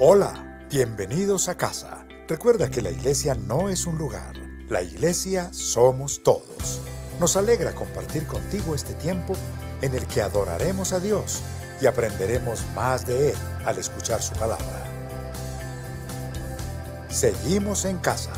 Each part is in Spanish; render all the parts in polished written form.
Hola, bienvenidos a casa. Recuerda que la iglesia no es un lugar, la iglesia somos todos. Nos alegra compartir contigo este tiempo en el que adoraremos a Dios y aprenderemos más de Él al escuchar su palabra. Seguimos en casa.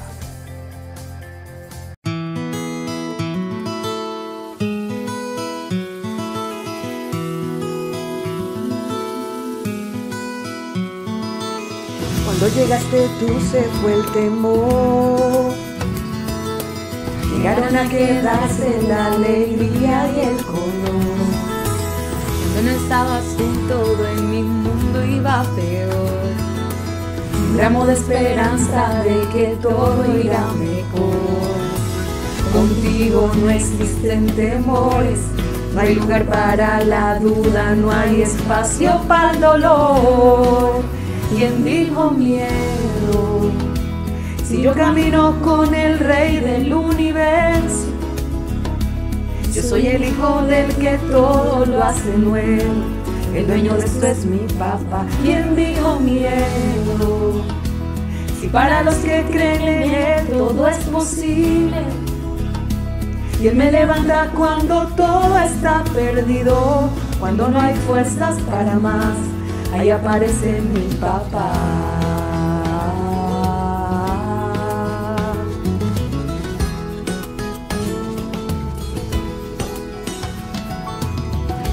Cuando llegaste tú se fue el temor, llegaron a quedarse la alegría y el color. Cuando no estabas tú, todo en mi mundo iba peor. Un ramo de esperanza de que todo irá mejor. Contigo no existen temores, no hay lugar para la duda, no hay espacio para el dolor. ¿Quién dijo miedo? Si yo camino con el Rey del universo, yo soy el hijo del que todo lo hace nuevo. El dueño de esto es mi papá. ¿Quién dijo miedo? Si para los que creen en Él todo es posible, y Él me levanta cuando todo está perdido, cuando no hay fuerzas para más. Ahí aparece mi papá.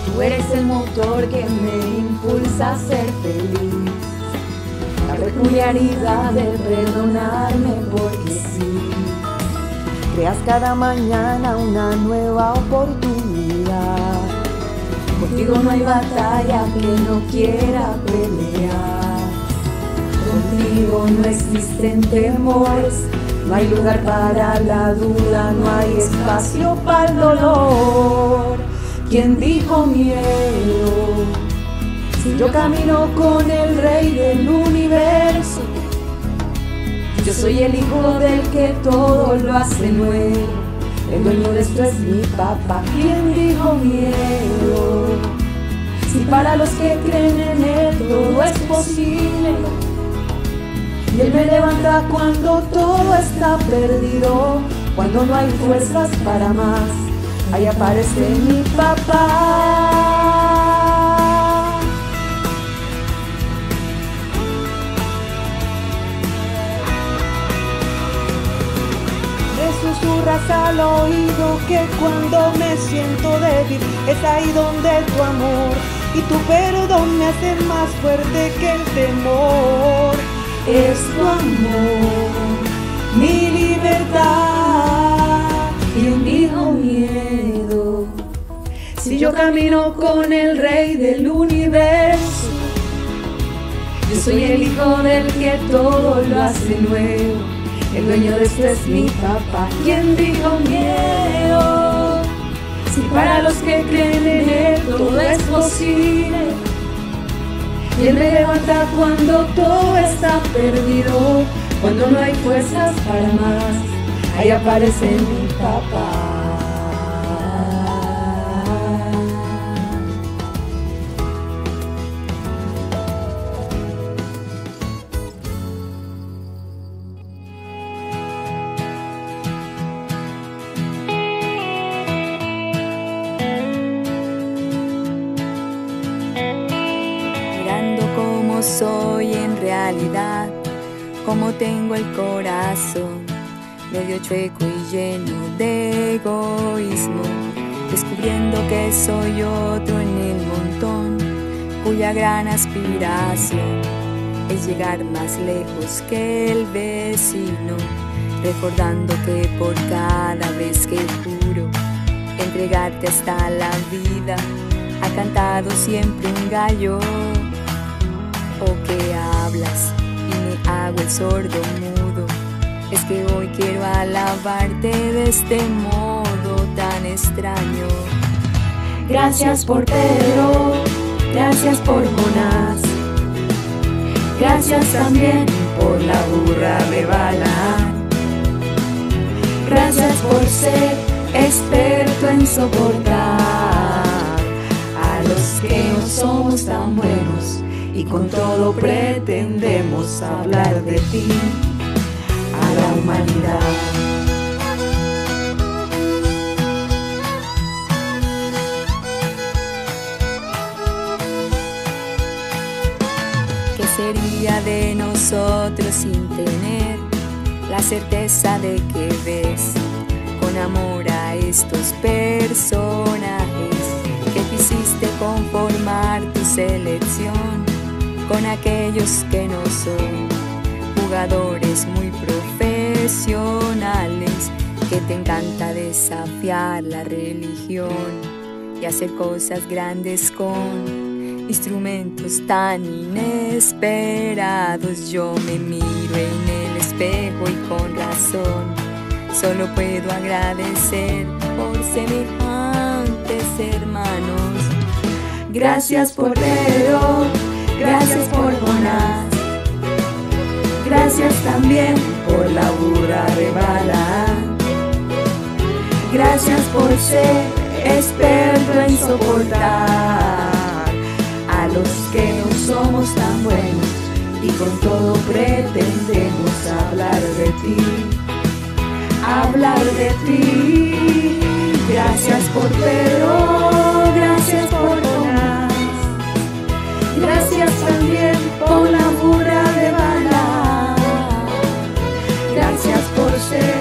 Tú eres el motor que me impulsa a ser feliz, la peculiaridad de perdonarme porque sí. Creas cada mañana una nueva oportunidad. Contigo no hay batalla que no quiera pelear. Contigo no existen temores, no hay lugar para la duda, no hay espacio para el dolor. ¿Quién dijo miedo? Si yo camino con el Rey del universo, yo soy el hijo del que todo lo hace nuevo. El dueño de esto es mi papá. ¿Quién dijo miedo? Si para los que creen en Él todo es posible, y Él me levanta cuando todo está perdido, cuando no hay fuerzas para más. Ahí aparece mi papá. Susurras al oído que cuando me siento débil es ahí donde tu amor y tu perdón me hacen más fuerte que el temor. Es tu amor, mi libertad. ¿Quién dijo miedo? Si yo camino con el Rey del universo, yo soy el hijo del que todo lo hace nuevo. El dueño de esto es mi papá. ¿Quién dijo miedo? Si para los que creen en Él todo es posible, y Él me levanta cuando todo está perdido, cuando no hay fuerzas para más. Ahí aparece mi papá. Soy en realidad, como tengo el corazón medio chueco y lleno de egoísmo, descubriendo que soy otro en el montón, cuya gran aspiración es llegar más lejos que el vecino, recordando que por cada vez que juro entregarte hasta la vida, ha cantado siempre un gallo. O que hablas y me hago el sordo mudo, es que hoy quiero alabarte de este modo tan extraño. Gracias por Pedro, gracias por Jonás, gracias también por la burra de Balaam. Gracias por ser experto en soportar a los que no somos tan buenos y con todo pretendemos hablar de ti a la humanidad. ¿Qué sería de nosotros sin tener la certeza de que ves con amor a estos personajes que quisiste conformar tu selección con aquellos que no son jugadores muy profesionales, que te encanta desafiar la religión y hacer cosas grandes con instrumentos tan inesperados? Yo me miro en el espejo y con razón solo puedo agradecer por semejantes hermanos. Gracias por Pedro, gracias por Jonás, gracias también por la burra de Balaam. Gracias por ser experto en soportar a los que no somos tan buenos y con todo pretendemos hablar de ti, hablar de ti. Gracias por Pedro, gracias por Jonás, gracias también por la burra de Balaam. Gracias por ser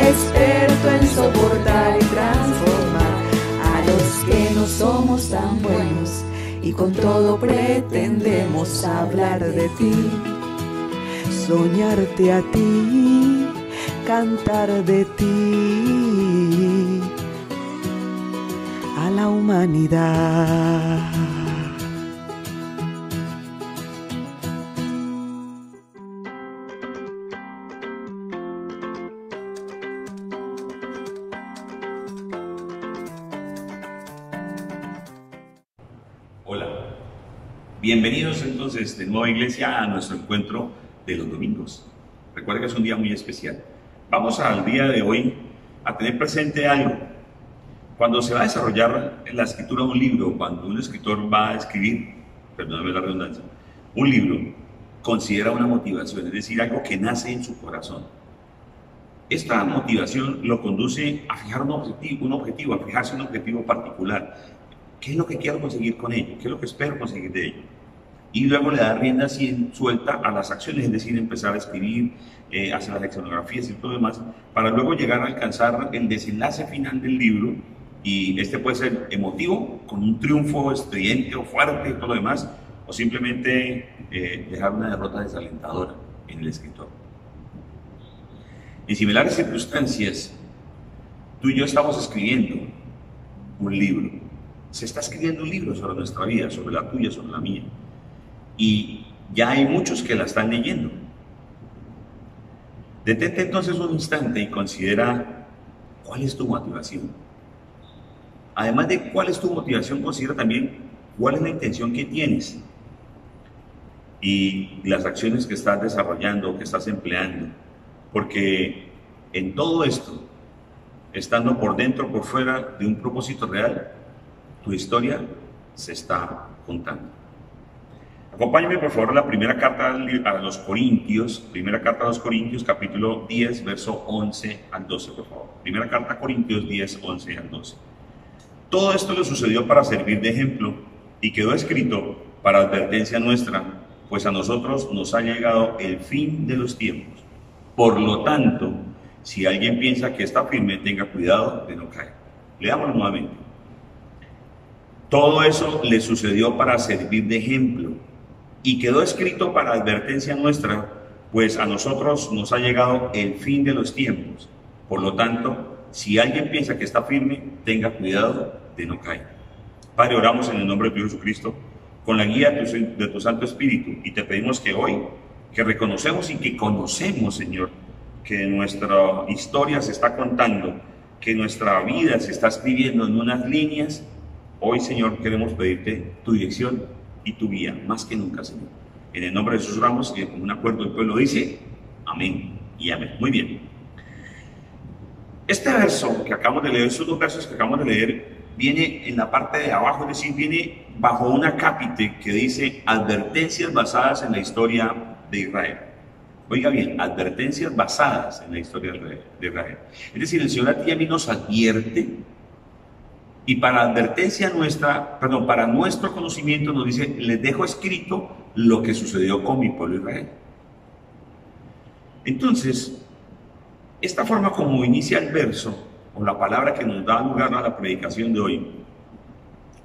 experto en soportar y transformar a los que no somos tan buenos y con todo pretendemos hablar de ti, soñarte a ti, cantar de ti a la humanidad. Hola, bienvenidos entonces de nuevo, Iglesia, a nuestro encuentro de los domingos. Recuerda que es un día muy especial. Vamos al día de hoy a tener presente algo. Cuando se va a desarrollar en la escritura de un libro, cuando un escritor va a escribir, perdóname la redundancia, un libro, considera una motivación, es decir, algo que nace en su corazón. Esta motivación lo conduce a fijar un objetivo, a fijarse un objetivo particular. ¿Qué es lo que quiero conseguir con ello? ¿Qué es lo que espero conseguir de ello? Y luego le da rienda suelta a las acciones, es decir, empezar a escribir, hacer las escenografías y todo lo demás, para luego llegar a alcanzar el desenlace final del libro. Y este puede ser emotivo, con un triunfo estridente o fuerte y todo lo demás, o simplemente dejar una derrota desalentadora en el escritor. En similares circunstancias, tú y yo estamos escribiendo un libro. Se está escribiendo un libro sobre nuestra vida, sobre la tuya, sobre la mía. Y ya hay muchos que la están leyendo. Detente entonces un instante y considera cuál es tu motivación. Además de cuál es tu motivación, considera también cuál es la intención que tienes y las acciones que estás desarrollando, que estás empleando. Porque en todo esto, estando por dentro o por fuera de un propósito real, tu historia se está contando. Acompáñame por favor a la primera carta a los Corintios, capítulo 10, verso 11 al 12, por favor. Primera carta a Corintios 10, 11 al 12. Todo esto le sucedió para servir de ejemplo y quedó escrito para advertencia nuestra, pues a nosotros nos ha llegado el fin de los tiempos. Por lo tanto, si alguien piensa que está firme, tenga cuidado de no caer. Leámoslo nuevamente. Todo eso le sucedió para servir de ejemplo y quedó escrito para advertencia nuestra, pues a nosotros nos ha llegado el fin de los tiempos. Por lo tanto, si alguien piensa que está firme, tenga cuidado de no caer. Padre, oramos en el nombre de tu Jesucristo, con la guía de tu Santo Espíritu, y te pedimos que hoy, que reconocemos y que conocemos, Señor, que nuestra historia se está contando, que nuestra vida se está escribiendo en unas líneas. Hoy, Señor, queremos pedirte tu dirección y tu guía, más que nunca, Señor. En el nombre de Jesús oramos, y con un acuerdo el pueblo dice, amén y amén. Muy bien. Este verso que acabamos de leer, estos dos versos que acabamos de leer, viene en la parte de abajo, es decir, viene bajo un acápite que dice advertencias basadas en la historia de Israel. Oiga bien, advertencias basadas en la historia de Israel. Es decir, el Señor a ti y a mí nos advierte, y para advertencia nuestra, perdón, para nuestro conocimiento nos dice, les dejo escrito lo que sucedió con mi pueblo Israel. Entonces, esta forma como inicia el verso, o la palabra que nos da lugar a la predicación de hoy,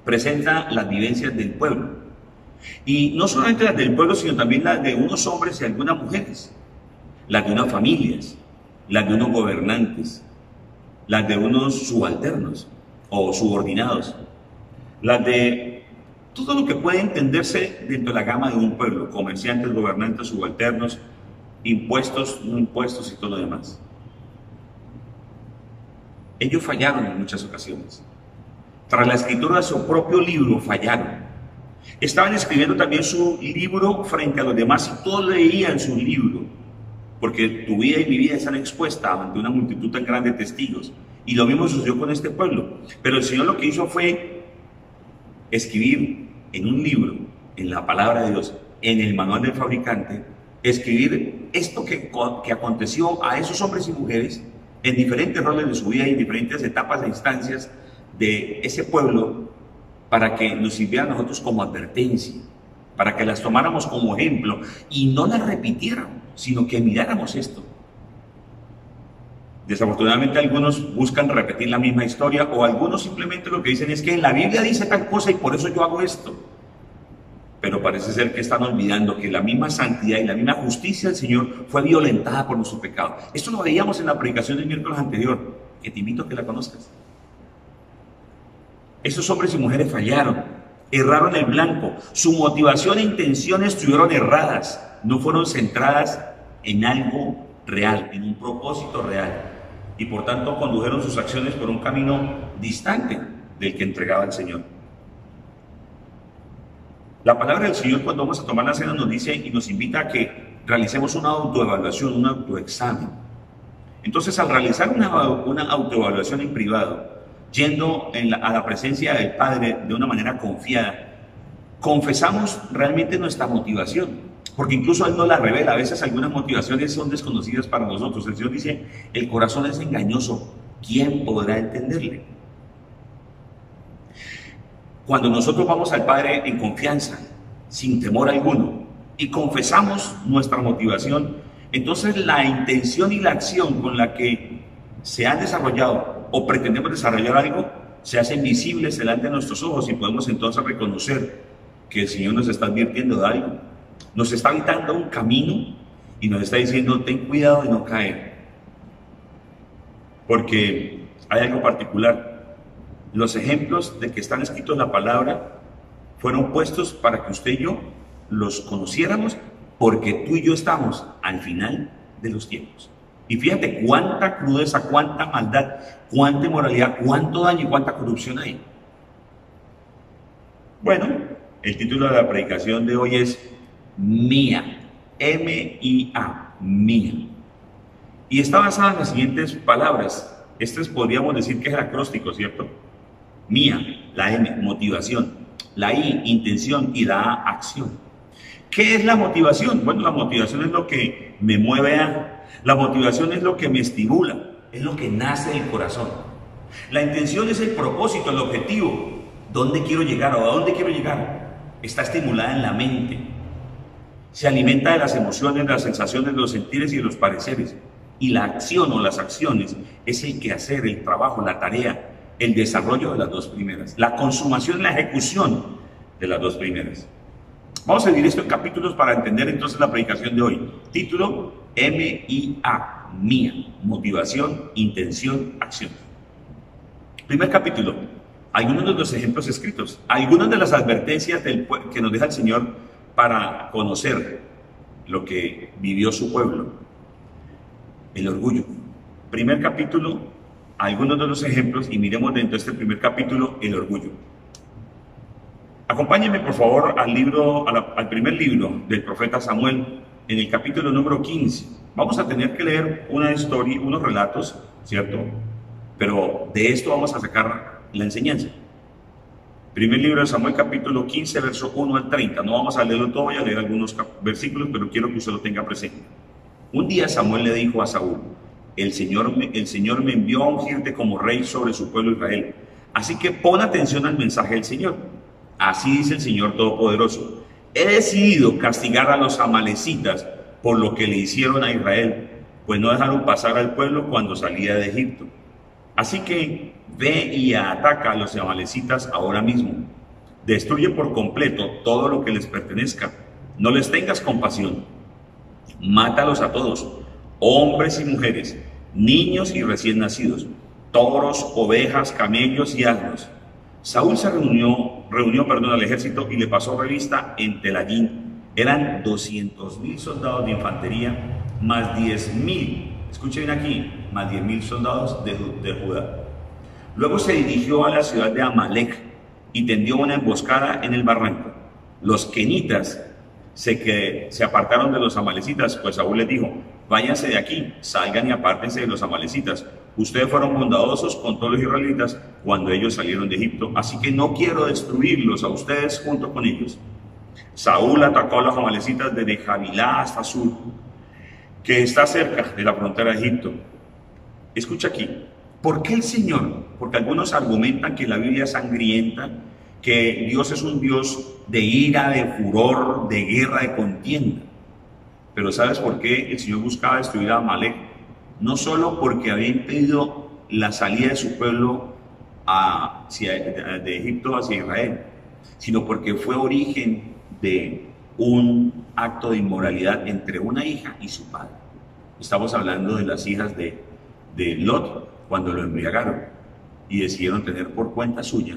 presenta las vivencias del pueblo. Y no solamente las del pueblo, sino también las de unos hombres y algunas mujeres, las de unas familias, las de unos gobernantes, las de unos subalternos o subordinados, las de todo lo que puede entenderse dentro de la gama de un pueblo, comerciantes, gobernantes, subalternos, impuestos, no impuestos y todo lo demás. Ellos fallaron en muchas ocasiones. Tras la escritura de su propio libro, fallaron. Estaban escribiendo también su libro frente a los demás y todos leían su libro, porque tu vida y mi vida están expuestas ante una multitud tan grande de testigos. Y lo mismo sucedió con este pueblo. Pero el Señor lo que hizo fue escribir en un libro, en la palabra de Dios, en el manual del fabricante, escribir esto que aconteció a esos hombres y mujeres en diferentes roles de su vida y en diferentes etapas e instancias de ese pueblo, para que nos sirviera a nosotros como advertencia, para que las tomáramos como ejemplo y no las repitiéramos, sino que miráramos esto. Desafortunadamente algunos buscan repetir la misma historia, o algunos simplemente lo que dicen es que en la Biblia dice tal cosa y por eso yo hago esto. Pero parece ser que están olvidando que la misma santidad y la misma justicia del Señor fue violentada por nuestro pecado. Esto lo veíamos en la predicación del miércoles anterior, que te invito a que la conozcas. Esos hombres y mujeres fallaron, erraron el blanco, su motivación e intenciones estuvieron erradas, no fueron centradas en algo real, en un propósito real, y por tanto condujeron sus acciones por un camino distante del que entregaba el Señor. La palabra del Señor, cuando vamos a tomar la cena, nos dice y nos invita a que realicemos una autoevaluación, un autoexamen. Entonces, al realizar una autoevaluación en privado, yendo a la presencia del Padre de una manera confiada, confesamos realmente nuestra motivación, porque incluso Él nos la revela. A veces algunas motivaciones son desconocidas para nosotros. El Señor dice, el corazón es engañoso, ¿quién podrá entenderle? Cuando nosotros vamos al Padre en confianza, sin temor alguno, y confesamos nuestra motivación, entonces la intención y la acción con la que se han desarrollado o pretendemos desarrollar algo, se hacen visibles delante de nuestros ojos, y podemos entonces reconocer que el Señor nos está advirtiendo de algo, nos está habitando un camino y nos está diciendo, ten cuidado de no caer, porque hay algo particular. Los ejemplos de que están escritos en la palabra fueron puestos para que usted y yo los conociéramos, porque tú y yo estamos al final de los tiempos. Y fíjate cuánta crudeza, cuánta maldad, cuánta inmoralidad, cuánto daño y cuánta corrupción hay. Bueno, el título de la predicación de hoy es Mía, M-I-A, Mía. Y está basada en las siguientes palabras. Estas podríamos decir que es el acróstico, ¿cierto? Mía, la M, motivación, la I, intención, y la A, acción. ¿Qué es la motivación? Bueno, la motivación es lo que me mueve la motivación es lo que me estimula, es lo que nace del corazón. La intención es el propósito, el objetivo, dónde quiero llegar o a dónde quiero llegar. Está estimulada en la mente, se alimenta de las emociones, de las sensaciones, de los sentires y de los pareceres. Y la acción o las acciones es el quehacer, el trabajo, la tarea, el desarrollo de las dos primeras, la consumación, la ejecución de las dos primeras. Vamos a dividir esto en capítulos para entender entonces la predicación de hoy. Título, M-I-A, Mía, motivación, intención, acción. Primer capítulo, algunos de los ejemplos escritos, algunas de las advertencias que nos deja el Señor para conocer lo que vivió su pueblo. El orgullo. Primer capítulo, algunos de los ejemplos, y miremos dentro de este primer capítulo el orgullo. Acompáñenme por favor al primer libro del profeta Samuel, en el capítulo número 15. Vamos a tener que leer una historia, unos relatos, ¿cierto? Pero de esto vamos a sacar la enseñanza. Primer libro de Samuel, capítulo 15, verso 1 al 30. No vamos a leerlo todo, voy a leer algunos versículos, pero quiero que usted lo tenga presente. Un día Samuel le dijo a Saúl: el Señor me envió a ungirte como rey sobre su pueblo Israel. Así que pon atención al mensaje del Señor. Así dice el Señor Todopoderoso: he decidido castigar a los amalecitas por lo que le hicieron a Israel, pues no dejaron pasar al pueblo cuando salía de Egipto. Así que ve y ataca a los amalecitas ahora mismo. Destruye por completo todo lo que les pertenezca. No les tengas compasión. Mátalos a todos, hombres y mujeres, niños y recién nacidos, toros, ovejas, camellos y asnos. Saúl se reunió al ejército y le pasó revista en Telayín. Eran 200,000 soldados de infantería, más 10,000, escuchen bien aquí, más 10,000 soldados de Judá. Luego se dirigió a la ciudad de Amalec y tendió una emboscada en el barranco. Los kenitas se apartaron de los amalecitas, pues Saúl les dijo: váyanse de aquí, salgan y apártense de los amalecitas. Ustedes fueron bondadosos con todos los israelitas cuando ellos salieron de Egipto, así que no quiero destruirlos a ustedes junto con ellos. Saúl atacó a los amalecitas desde Javilá hasta Sur, que está cerca de la frontera de Egipto. Escucha aquí, ¿por qué el Señor? Porque algunos argumentan que la Biblia es sangrienta, que Dios es un Dios de ira, de furor, de guerra, de contienda. Pero ¿sabes por qué el Señor buscaba destruir a Amalec? No solo porque había impedido la salida de su pueblo de Egipto hacia Israel, sino porque fue origen de un acto de inmoralidad entre una hija y su padre. Estamos hablando de las hijas de Lot, cuando lo embriagaron y decidieron tener por cuenta suya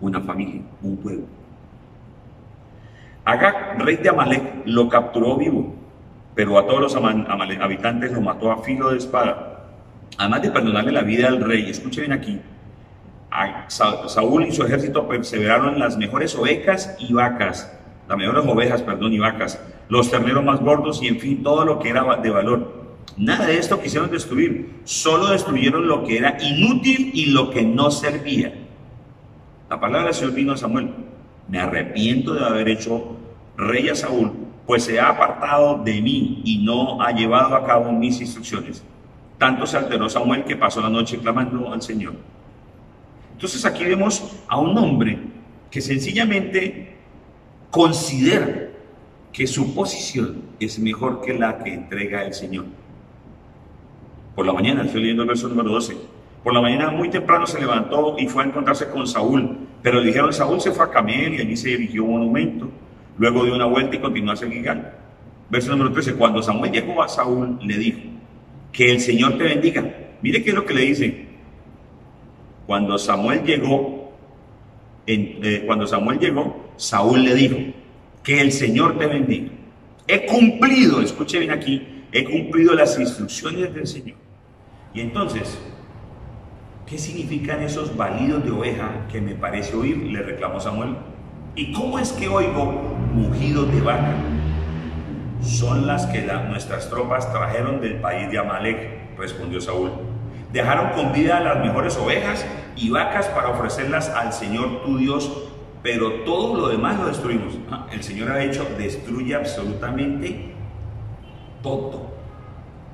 una familia, un pueblo. Agag, rey de Amalec, lo capturó vivo, pero a todos los habitantes lo mató a filo de espada. Además de perdonarle la vida al rey, escuchen aquí, Saúl y su ejército perseveraron en las mejores ovejas y vacas, las mejores ovejas, y vacas, los terneros más gordos y en fin, todo lo que era de valor. Nada de esto quisieron destruir, solo destruyeron lo que era inútil y lo que no servía. La palabra del Señor vino a Samuel: me arrepiento de haber hecho rey a Saúl, pues se ha apartado de mí y no ha llevado a cabo mis instrucciones. Tanto se alteró Samuel que pasó la noche clamando al Señor. Entonces aquí vemos a un hombre que sencillamente considera que su posición es mejor que la que entrega el Señor. Por la mañana, estoy leyendo el verso número 12. Por la mañana muy temprano se levantó y fue a encontrarse con Saúl, pero le dijeron: Saúl se fue a Camel y allí se dirigió a un monumento. Luego dio una vuelta y continuó hacia Gilgal. Verso número 13. Cuando Samuel llegó a Saúl, le dijo: que el Señor te bendiga. Mire qué es lo que le dice. Cuando Samuel llegó, Saúl le dijo: que el Señor te bendiga. He cumplido, escuche bien aquí, he cumplido las instrucciones del Señor. Y entonces, ¿qué significan esos balidos de oveja que me parece oír?, le reclamó Samuel. ¿Y cómo es que oigo mugidos de vaca? Son las que nuestras tropas trajeron del país de Amalec, respondió Saúl. Dejaron con vida a las mejores ovejas y vacas para ofrecerlas al Señor tu Dios, pero todo lo demás lo destruimos. El Señor ha dicho: destruye absolutamente todo,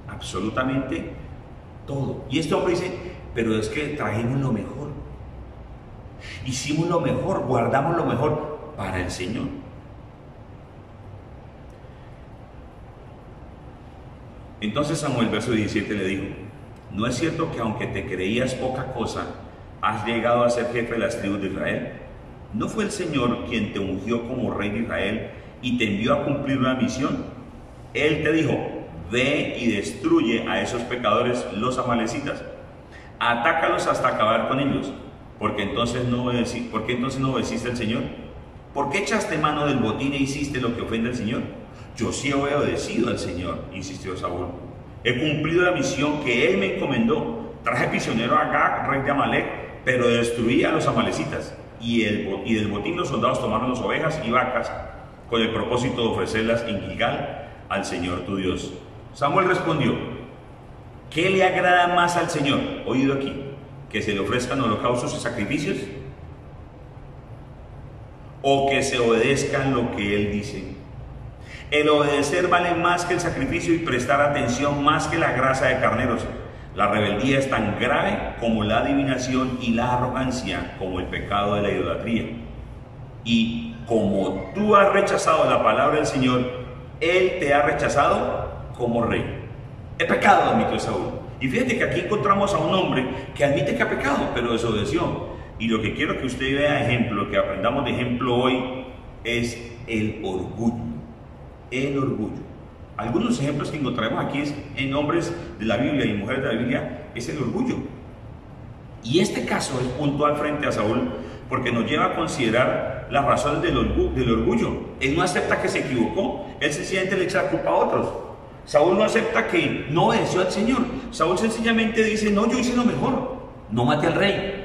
absolutamente todo. Y este hombre dice: pero es que trajimos lo mejor, hicimos lo mejor, guardamos lo mejor para el Señor. Entonces Samuel, verso 17, le dijo: ¿no es cierto que aunque te creías poca cosa, has llegado a ser jefe de las tribus de Israel? ¿No fue el Señor quien te ungió como rey de Israel y te envió a cumplir una misión? Él te dijo: ve y destruye a esos pecadores, los amalecitas. Atácalos hasta acabar con ellos. ¿Por qué entonces no obedeciste al Señor? ¿Por qué echaste mano del botín e hiciste lo que ofende al Señor? Yo sí he obedecido al Señor, insistió Saúl. He cumplido la misión que Él me encomendó. Traje prisionero a Agag, rey de Amalec, pero destruí a los amalecitas. Y del botín los soldados tomaron las ovejas y vacas con el propósito de ofrecerlas en Gilgal al Señor tu Dios. Samuel respondió: ¿qué le agrada más al Señor? Oído aquí, que se le ofrezcan holocaustos y sacrificios, o que se obedezcan lo que Él dice. El obedecer vale más que el sacrificio y prestar atención más que la grasa de carneros. La rebeldía es tan grave como la adivinación y la arrogancia, como el pecado de la idolatría. Y como tú has rechazado la palabra del Señor, Él te ha rechazado como rey. He pecado, admitió Saúl. Y fíjate que aquí encontramos a un hombre que admite que ha pecado, pero desobedeció. Y lo que quiero que usted vea de ejemplo, que aprendamos de ejemplo hoy, es el orgullo. El orgullo. Algunos ejemplos que encontraremos aquí en hombres de la Biblia y mujeres de la Biblia es el orgullo. Y este caso es puntual frente a Saúl porque nos lleva a considerar las razones del orgullo. Él no acepta que se equivocó, él sencillamente le echa la culpa a otros. Saúl no acepta que no obedeció al Señor. Saúl sencillamente dice, no, yo hice lo mejor, no maté al rey.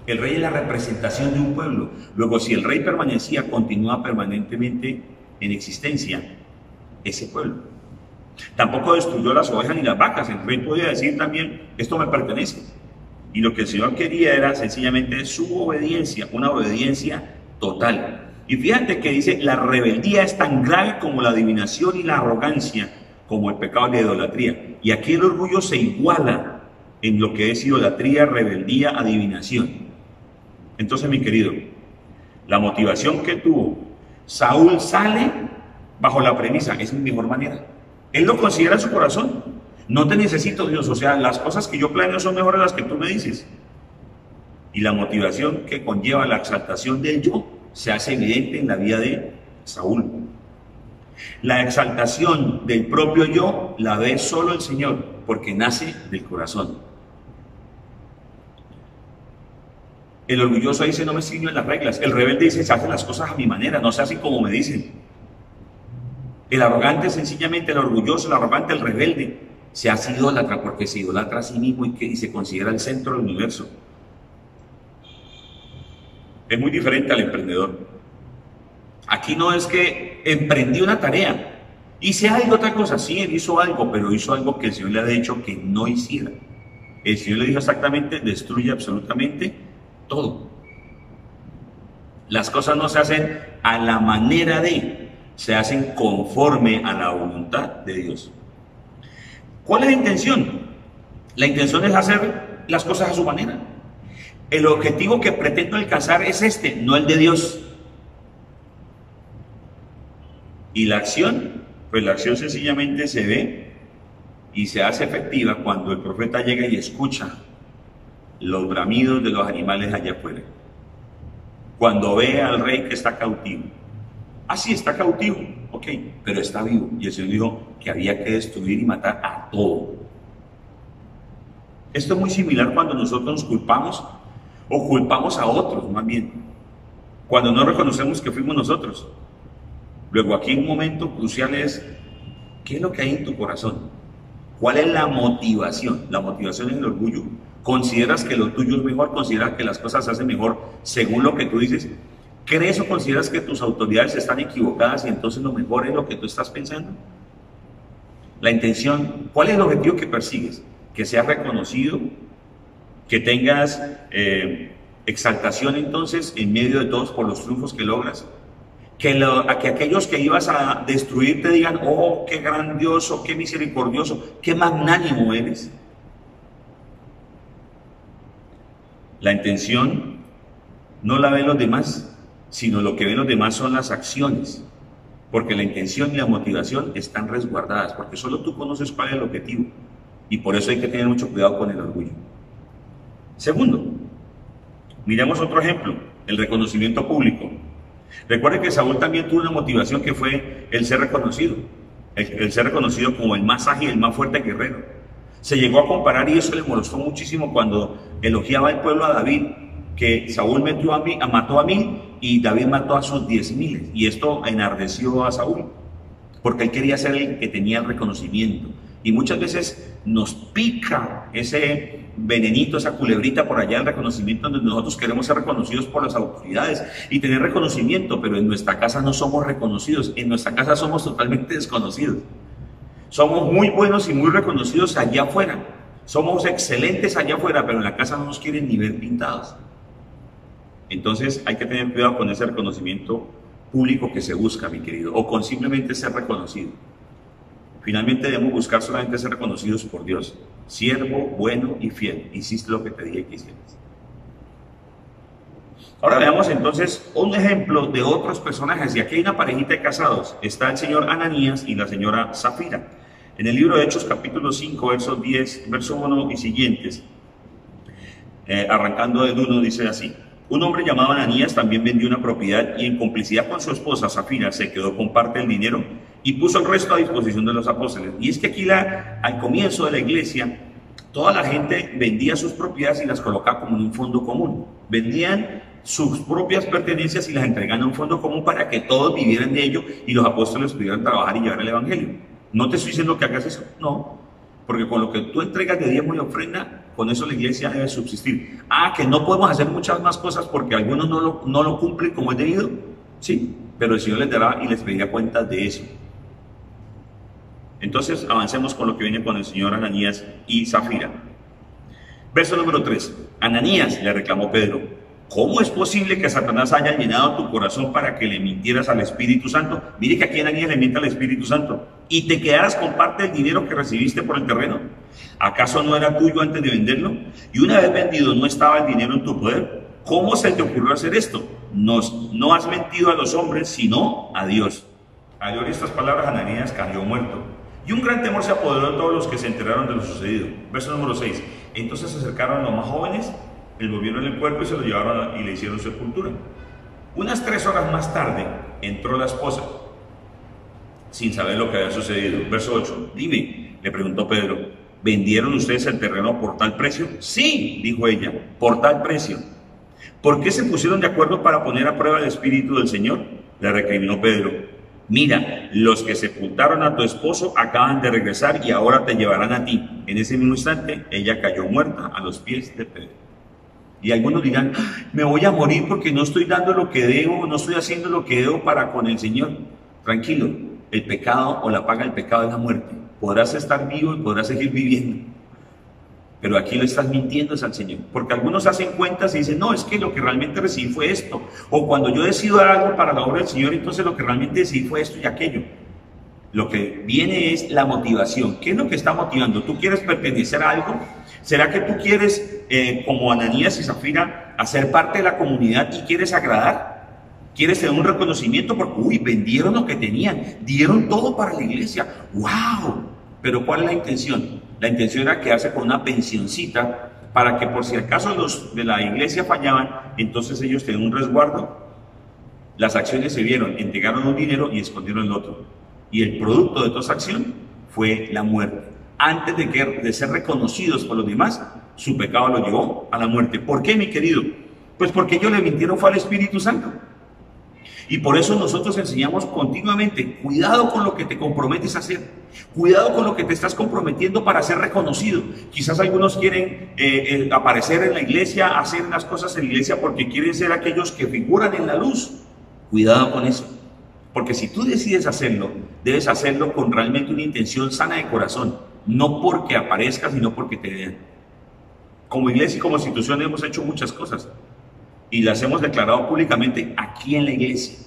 El rey es la representación de un pueblo. Luego, si el rey permanecía, continúa permanentemente en existencia ese pueblo. Tampoco destruyó las ovejas ni las vacas. El rey podía decir también, esto me pertenece. Y lo que el Señor quería era sencillamente su obediencia, una obediencia total. Y fíjate que dice, la rebeldía es tan grave como la adivinación y la arrogancia, como el pecado de la idolatría. Y aquí el orgullo se iguala en lo que es idolatría, rebeldía, adivinación. Entonces, mi querido, la motivación que tuvo Saúl sale bajo la premisa, es mi mejor manera. Él lo considera en su corazón. No te necesito, Dios, o sea, las cosas que yo planeo son mejores las que tú me dices. Y la motivación que conlleva la exaltación del yo se hace evidente en la vida de Saúl. La exaltación del propio yo la ve solo el Señor, porque nace del corazón. El orgulloso dice, no me ciño en las reglas. El rebelde dice, se hacen las cosas a mi manera, no se hacen como me dicen. El arrogante, sencillamente, el orgulloso, el arrogante, el rebelde, se hace idólatra porque se idolatra a sí mismo y se considera el centro del universo. Es muy diferente al emprendedor. Aquí no es que emprendí una tarea, hice algo, otra cosa. Sí, él hizo algo, pero hizo algo que el Señor le ha dicho que no hiciera. El Señor le dijo exactamente, destruye absolutamente todo. Las cosas no se hacen a la manera de, se hacen conforme a la voluntad de Dios. ¿Cuál es la intención? La intención es hacer las cosas a su manera. El objetivo que pretendo alcanzar es este, no el de Dios. Y la acción, pues la acción sencillamente se ve y se hace efectiva cuando el profeta llega y escucha los bramidos de los animales allá afuera. Cuando ve al rey que está cautivo. Ah, sí, está cautivo, ok, pero está vivo. Y el Señor dijo que había que destruir y matar a todo. Esto es muy similar cuando nosotros nos culpamos o culpamos a otros, más bien. Cuando no reconocemos que fuimos nosotros. Luego aquí un momento crucial es, ¿qué es lo que hay en tu corazón? ¿Cuál es la motivación? La motivación es el orgullo. ¿Consideras que lo tuyo es mejor? ¿Consideras que las cosas se hacen mejor según lo que tú dices? ¿Crees o consideras que tus autoridades están equivocadas y entonces lo mejor es lo que tú estás pensando? La intención, ¿cuál es el objetivo que persigues? Que seas reconocido, que tengas exaltación entonces en medio de todos por los triunfos que logras. Que aquellos que ibas a destruir te digan, oh, qué grandioso, qué misericordioso, qué magnánimo eres. La intención no la ven los demás, sino lo que ven los demás son las acciones, porque la intención y la motivación están resguardadas, porque solo tú conoces cuál es el objetivo, y por eso hay que tener mucho cuidado con el orgullo. Segundo, miremos otro ejemplo, el reconocimiento público. Recuerde que Saúl también tuvo una motivación que fue el ser reconocido, el ser reconocido como el más ágil, el más fuerte guerrero. Se llegó a comparar, y eso le molestó muchísimo cuando elogiaba el pueblo a David, que Saúl mató a 1000 y David mató a sus 10.000, y esto enardeció a Saúl, porque él quería ser el que tenía el reconocimiento. Y muchas veces nos pica ese venenito, esa culebrita por allá, el reconocimiento, donde nosotros queremos ser reconocidos por las autoridades y tener reconocimiento, pero en nuestra casa no somos reconocidos, en nuestra casa somos totalmente desconocidos. Somos muy buenos y muy reconocidos allá afuera, somos excelentes allá afuera, pero en la casa no nos quieren ni ver pintados. Entonces hay que tener cuidado con ese reconocimiento público que se busca, mi querido, o con simplemente ser reconocido. Finalmente debemos buscar solamente ser reconocidos por Dios. Siervo, bueno y fiel, hiciste lo que te dije que hicieras. Ahora veamos entonces un ejemplo de otros personajes. Y aquí hay una parejita de casados. Está el señor Ananías y la señora Zafira. En el libro de Hechos, capítulo 5, versos 10, verso 1 y siguientes, arrancando del 1, dice así: un hombre llamado Ananías también vendió una propiedad y en complicidad con su esposa Zafira se quedó con parte del dinero y puso el resto a disposición de los apóstoles. Y es que aquí al comienzo de la iglesia, toda la gente vendía sus propiedades y las colocaba como en un fondo común. Vendían sus propias pertenencias y las entregaban a un fondo común para que todos vivieran de ello y los apóstoles pudieran trabajar y llevar el evangelio. No te estoy diciendo que hagas eso, no, porque con lo que tú entregas de diezmo y ofrenda, con eso la iglesia debe subsistir. Que no podemos hacer muchas más cosas porque algunos no lo cumplen como es debido, sí, pero el Señor les dará y les pedirá cuentas de eso. Entonces avancemos con lo que viene con el señor Ananías y Zafira. Verso número 3. Ananías, le reclamó Pedro, ¿cómo es posible que Satanás haya llenado tu corazón para que le mintieras al Espíritu Santo? Mire que aquí Ananías le miente al Espíritu Santo. ¿Y te quedaras con parte del dinero que recibiste por el terreno? ¿Acaso no era tuyo antes de venderlo? Y una vez vendido, ¿no estaba el dinero en tu poder? ¿Cómo se te ocurrió hacer esto? No has mentido a los hombres, sino a Dios. Al oír estas palabras, Ananías cayó muerto. Y un gran temor se apoderó de todos los que se enteraron de lo sucedido. Verso número 6. Entonces se acercaron los más jóvenes, envolvieron el cuerpo y se lo llevaron y le hicieron sepultura. Unas 3 horas más tarde entró la esposa, sin saber lo que había sucedido. Verso 8. Dime, le preguntó Pedro, ¿vendieron ustedes el terreno por tal precio? Sí, dijo ella, por tal precio. ¿Por qué se pusieron de acuerdo para poner a prueba el espíritu del Señor? Le recriminó Pedro. Mira, los que sepultaron a tu esposo acaban de regresar y ahora te llevarán a ti. En ese mismo instante, ella cayó muerta a los pies de Pedro. Y algunos dirán, me voy a morir porque no estoy dando lo que debo, no estoy haciendo lo que debo para con el Señor. Tranquilo, el pecado o la paga del pecado es la muerte. Podrás estar vivo y podrás seguir viviendo. Pero aquí lo estás mintiendo al Señor. Porque algunos hacen cuentas y dicen, no, es que lo que realmente recibí fue esto. O cuando yo decido dar algo para la obra del Señor, entonces lo que realmente decidí fue esto y aquello. Lo que viene es la motivación. ¿Qué es lo que está motivando? ¿Tú quieres pertenecer a algo? ¿Será que tú quieres, como Ananías y Zafira, hacer parte de la comunidad y quieres agradar? ¿Quieres tener un reconocimiento? Porque, vendieron lo que tenían, dieron todo para la iglesia. ¡Wow! Pero ¿cuál es la intención? La intención era quedarse con una pensioncita para que por si acaso los de la iglesia fallaban, entonces ellos tenían un resguardo. Las acciones se vieron, entregaron un dinero y escondieron el otro. Y el producto de toda esa acción fue la muerte. Antes de ser reconocidos por los demás, su pecado lo llevó a la muerte. ¿Por qué, mi querido? Pues porque ellos le mintieron fue al Espíritu Santo. Y por eso nosotros enseñamos continuamente, cuidado con lo que te comprometes a hacer, cuidado con lo que te estás comprometiendo para ser reconocido. Quizás algunos quieren aparecer en la iglesia, hacer las cosas en la iglesia porque quieren ser aquellos que figuran en la luz. Cuidado con eso, porque si tú decides hacerlo, debes hacerlo con realmente una intención sana de corazón, no porque aparezcas, sino porque te vean. Como iglesia y como institución hemos hecho muchas cosas. Y las hemos declarado públicamente aquí en la iglesia,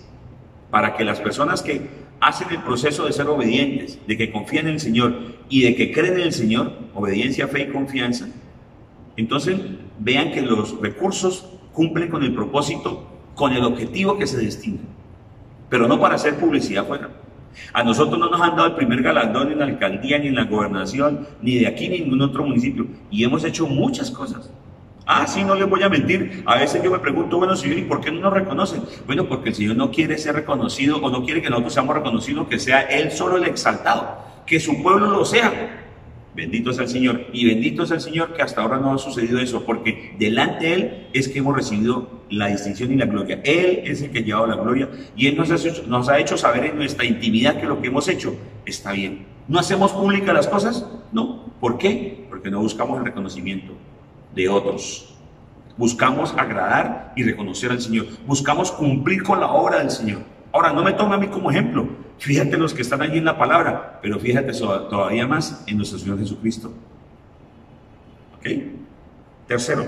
para que las personas que hacen el proceso de ser obedientes, de que confían en el Señor y de que creen en el Señor, obediencia, fe y confianza, entonces vean que los recursos cumplen con el propósito, con el objetivo que se destina, pero no para hacer publicidad afuera. A nosotros no nos han dado el primer galardón en la alcaldía, ni en la gobernación, ni de aquí, ni en ningún otro municipio, y hemos hecho muchas cosas. Sí, no les voy a mentir. A veces yo me pregunto, bueno, Señor, ¿y por qué no nos reconocen? Bueno, porque el Señor no quiere ser reconocido o no quiere que nosotros seamos reconocidos, que sea Él solo el exaltado, que su pueblo lo sea. Bendito sea el Señor. Y bendito sea el Señor que hasta ahora no ha sucedido eso, porque delante de Él es que hemos recibido la distinción y la gloria. Él es el que ha llevado la gloria y Él nos ha hecho saber en nuestra intimidad que lo que hemos hecho está bien. ¿No hacemos públicas las cosas? No. ¿Por qué? Porque no buscamos el reconocimiento de otros. Buscamos agradar y reconocer al Señor. Buscamos cumplir con la obra del Señor. Ahora, no me tome a mí como ejemplo. Fíjate los que están allí en la palabra, pero fíjate todavía más en nuestro Señor Jesucristo. ¿Ok? Tercero,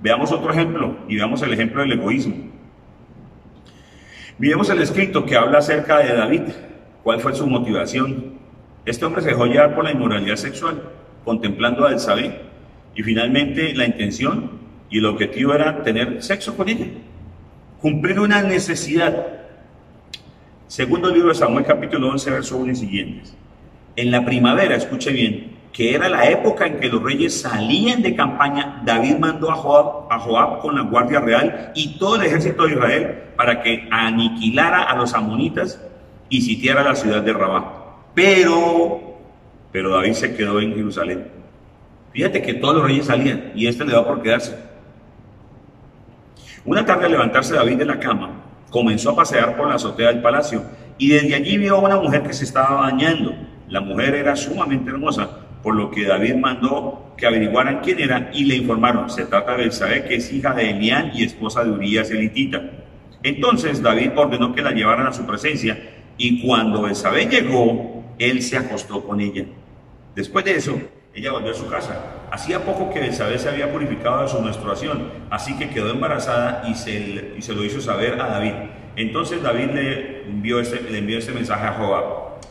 Veamos otro ejemplo y veamos el ejemplo del egoísmo. Miremos el escrito que habla acerca de David. ¿Cuál fue su motivación? Este hombre se dejó llevar por la inmoralidad sexual, contemplando a Betsabé, y finalmente la intención y el objetivo era tener sexo con ella, cumplir una necesidad. Segundo libro de Samuel, capítulo 11, verso 1 y siguientes. En la primavera, escuche bien, que era la época en que los reyes salían de campaña, David mandó a Joab con la guardia real y todo el ejército de Israel para que aniquilara a los amonitas y sitiara la ciudad de Rabá. Pero David se quedó en Jerusalén. Fíjate que todos los reyes salían y este le da por quedarse. Una tarde, al levantarse David de la cama, comenzó a pasear por la azotea del palacio y desde allí vio a una mujer que se estaba bañando. La mujer era sumamente hermosa, por lo que David mandó que averiguaran quién era y le informaron: se trata de Betsabé, que es hija de Elián y esposa de Urías el hitita. Entonces David ordenó que la llevaran a su presencia y cuando Betsabé llegó, él se acostó con ella. Después de eso, ella volvió a su casa. Hacía poco que Betsabé se había purificado de su menstruación, así que quedó embarazada y se lo hizo saber a David. Entonces David le envió este mensaje a Joab: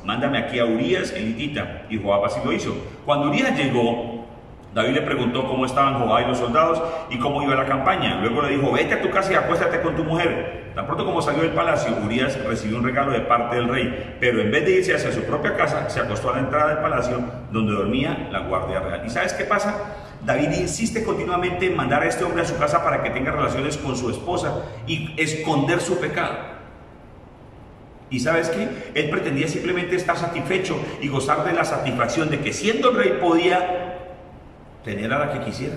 mándame aquí a Urías el hitita. Y Joab así lo hizo. Cuando Urías llegó, David le preguntó cómo estaban Joab y los soldados y cómo iba la campaña. Luego le dijo: vete a tu casa y acuéstate con tu mujer. Tan pronto como salió del palacio, Urías recibió un regalo de parte del rey, pero en vez de irse hacia su propia casa, se acostó a la entrada del palacio donde dormía la guardia real. ¿Y sabes qué pasa? David insiste continuamente en mandar a este hombre a su casa para que tenga relaciones con su esposa y esconder su pecado. ¿Y sabes qué? Él pretendía simplemente estar satisfecho y gozar de la satisfacción de que siendo el rey podía tener a la que quisiera.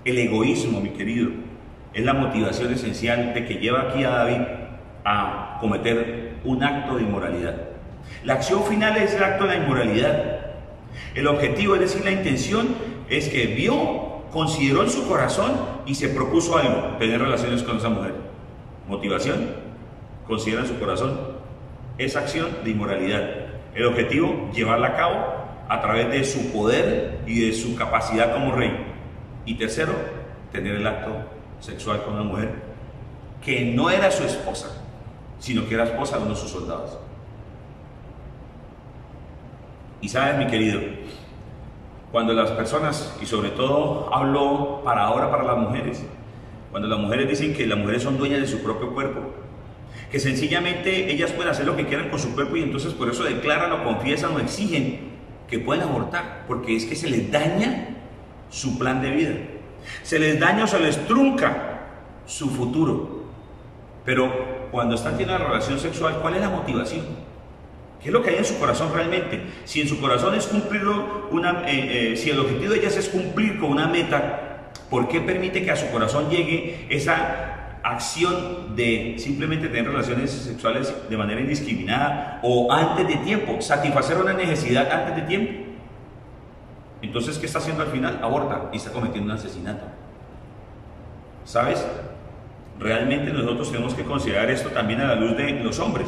El egoísmo, mi querido, es la motivación esencial de que lleva aquí a David a cometer un acto de inmoralidad. La acción final es el acto de la inmoralidad. El objetivo, es decir, la intención, es que vio, consideró en su corazón y se propuso algo: tener relaciones con esa mujer. Motivación: considera en su corazón esa acción de inmoralidad. El objetivo: llevarla a cabo a través de su poder y de su capacidad como rey. Y tercero, tener el acto sexual con una mujer que no era su esposa, sino que era esposa de uno de sus soldados. Y sabes, mi querido, cuando las personas, y sobre todo hablo para ahora para las mujeres, cuando las mujeres dicen que las mujeres son dueñas de su propio cuerpo, que sencillamente ellas pueden hacer lo que quieran con su cuerpo y entonces por eso declaran o confiesan o exigen que pueden abortar, porque es que se les daña su plan de vida, se les daña o se les trunca su futuro. Pero cuando están teniendo una relación sexual, ¿cuál es la motivación? ¿Qué es lo que hay en su corazón realmente? Si en su corazón es cumplir si el objetivo de ellas es cumplir con una meta, ¿por qué permite que a su corazón llegue esa acción de simplemente tener relaciones sexuales de manera indiscriminada o antes de tiempo, satisfacer una necesidad antes de tiempo? Entonces, ¿qué está haciendo al final? Aborta y está cometiendo un asesinato. ¿Sabes? Realmente nosotros tenemos que considerar esto también a la luz de los hombres,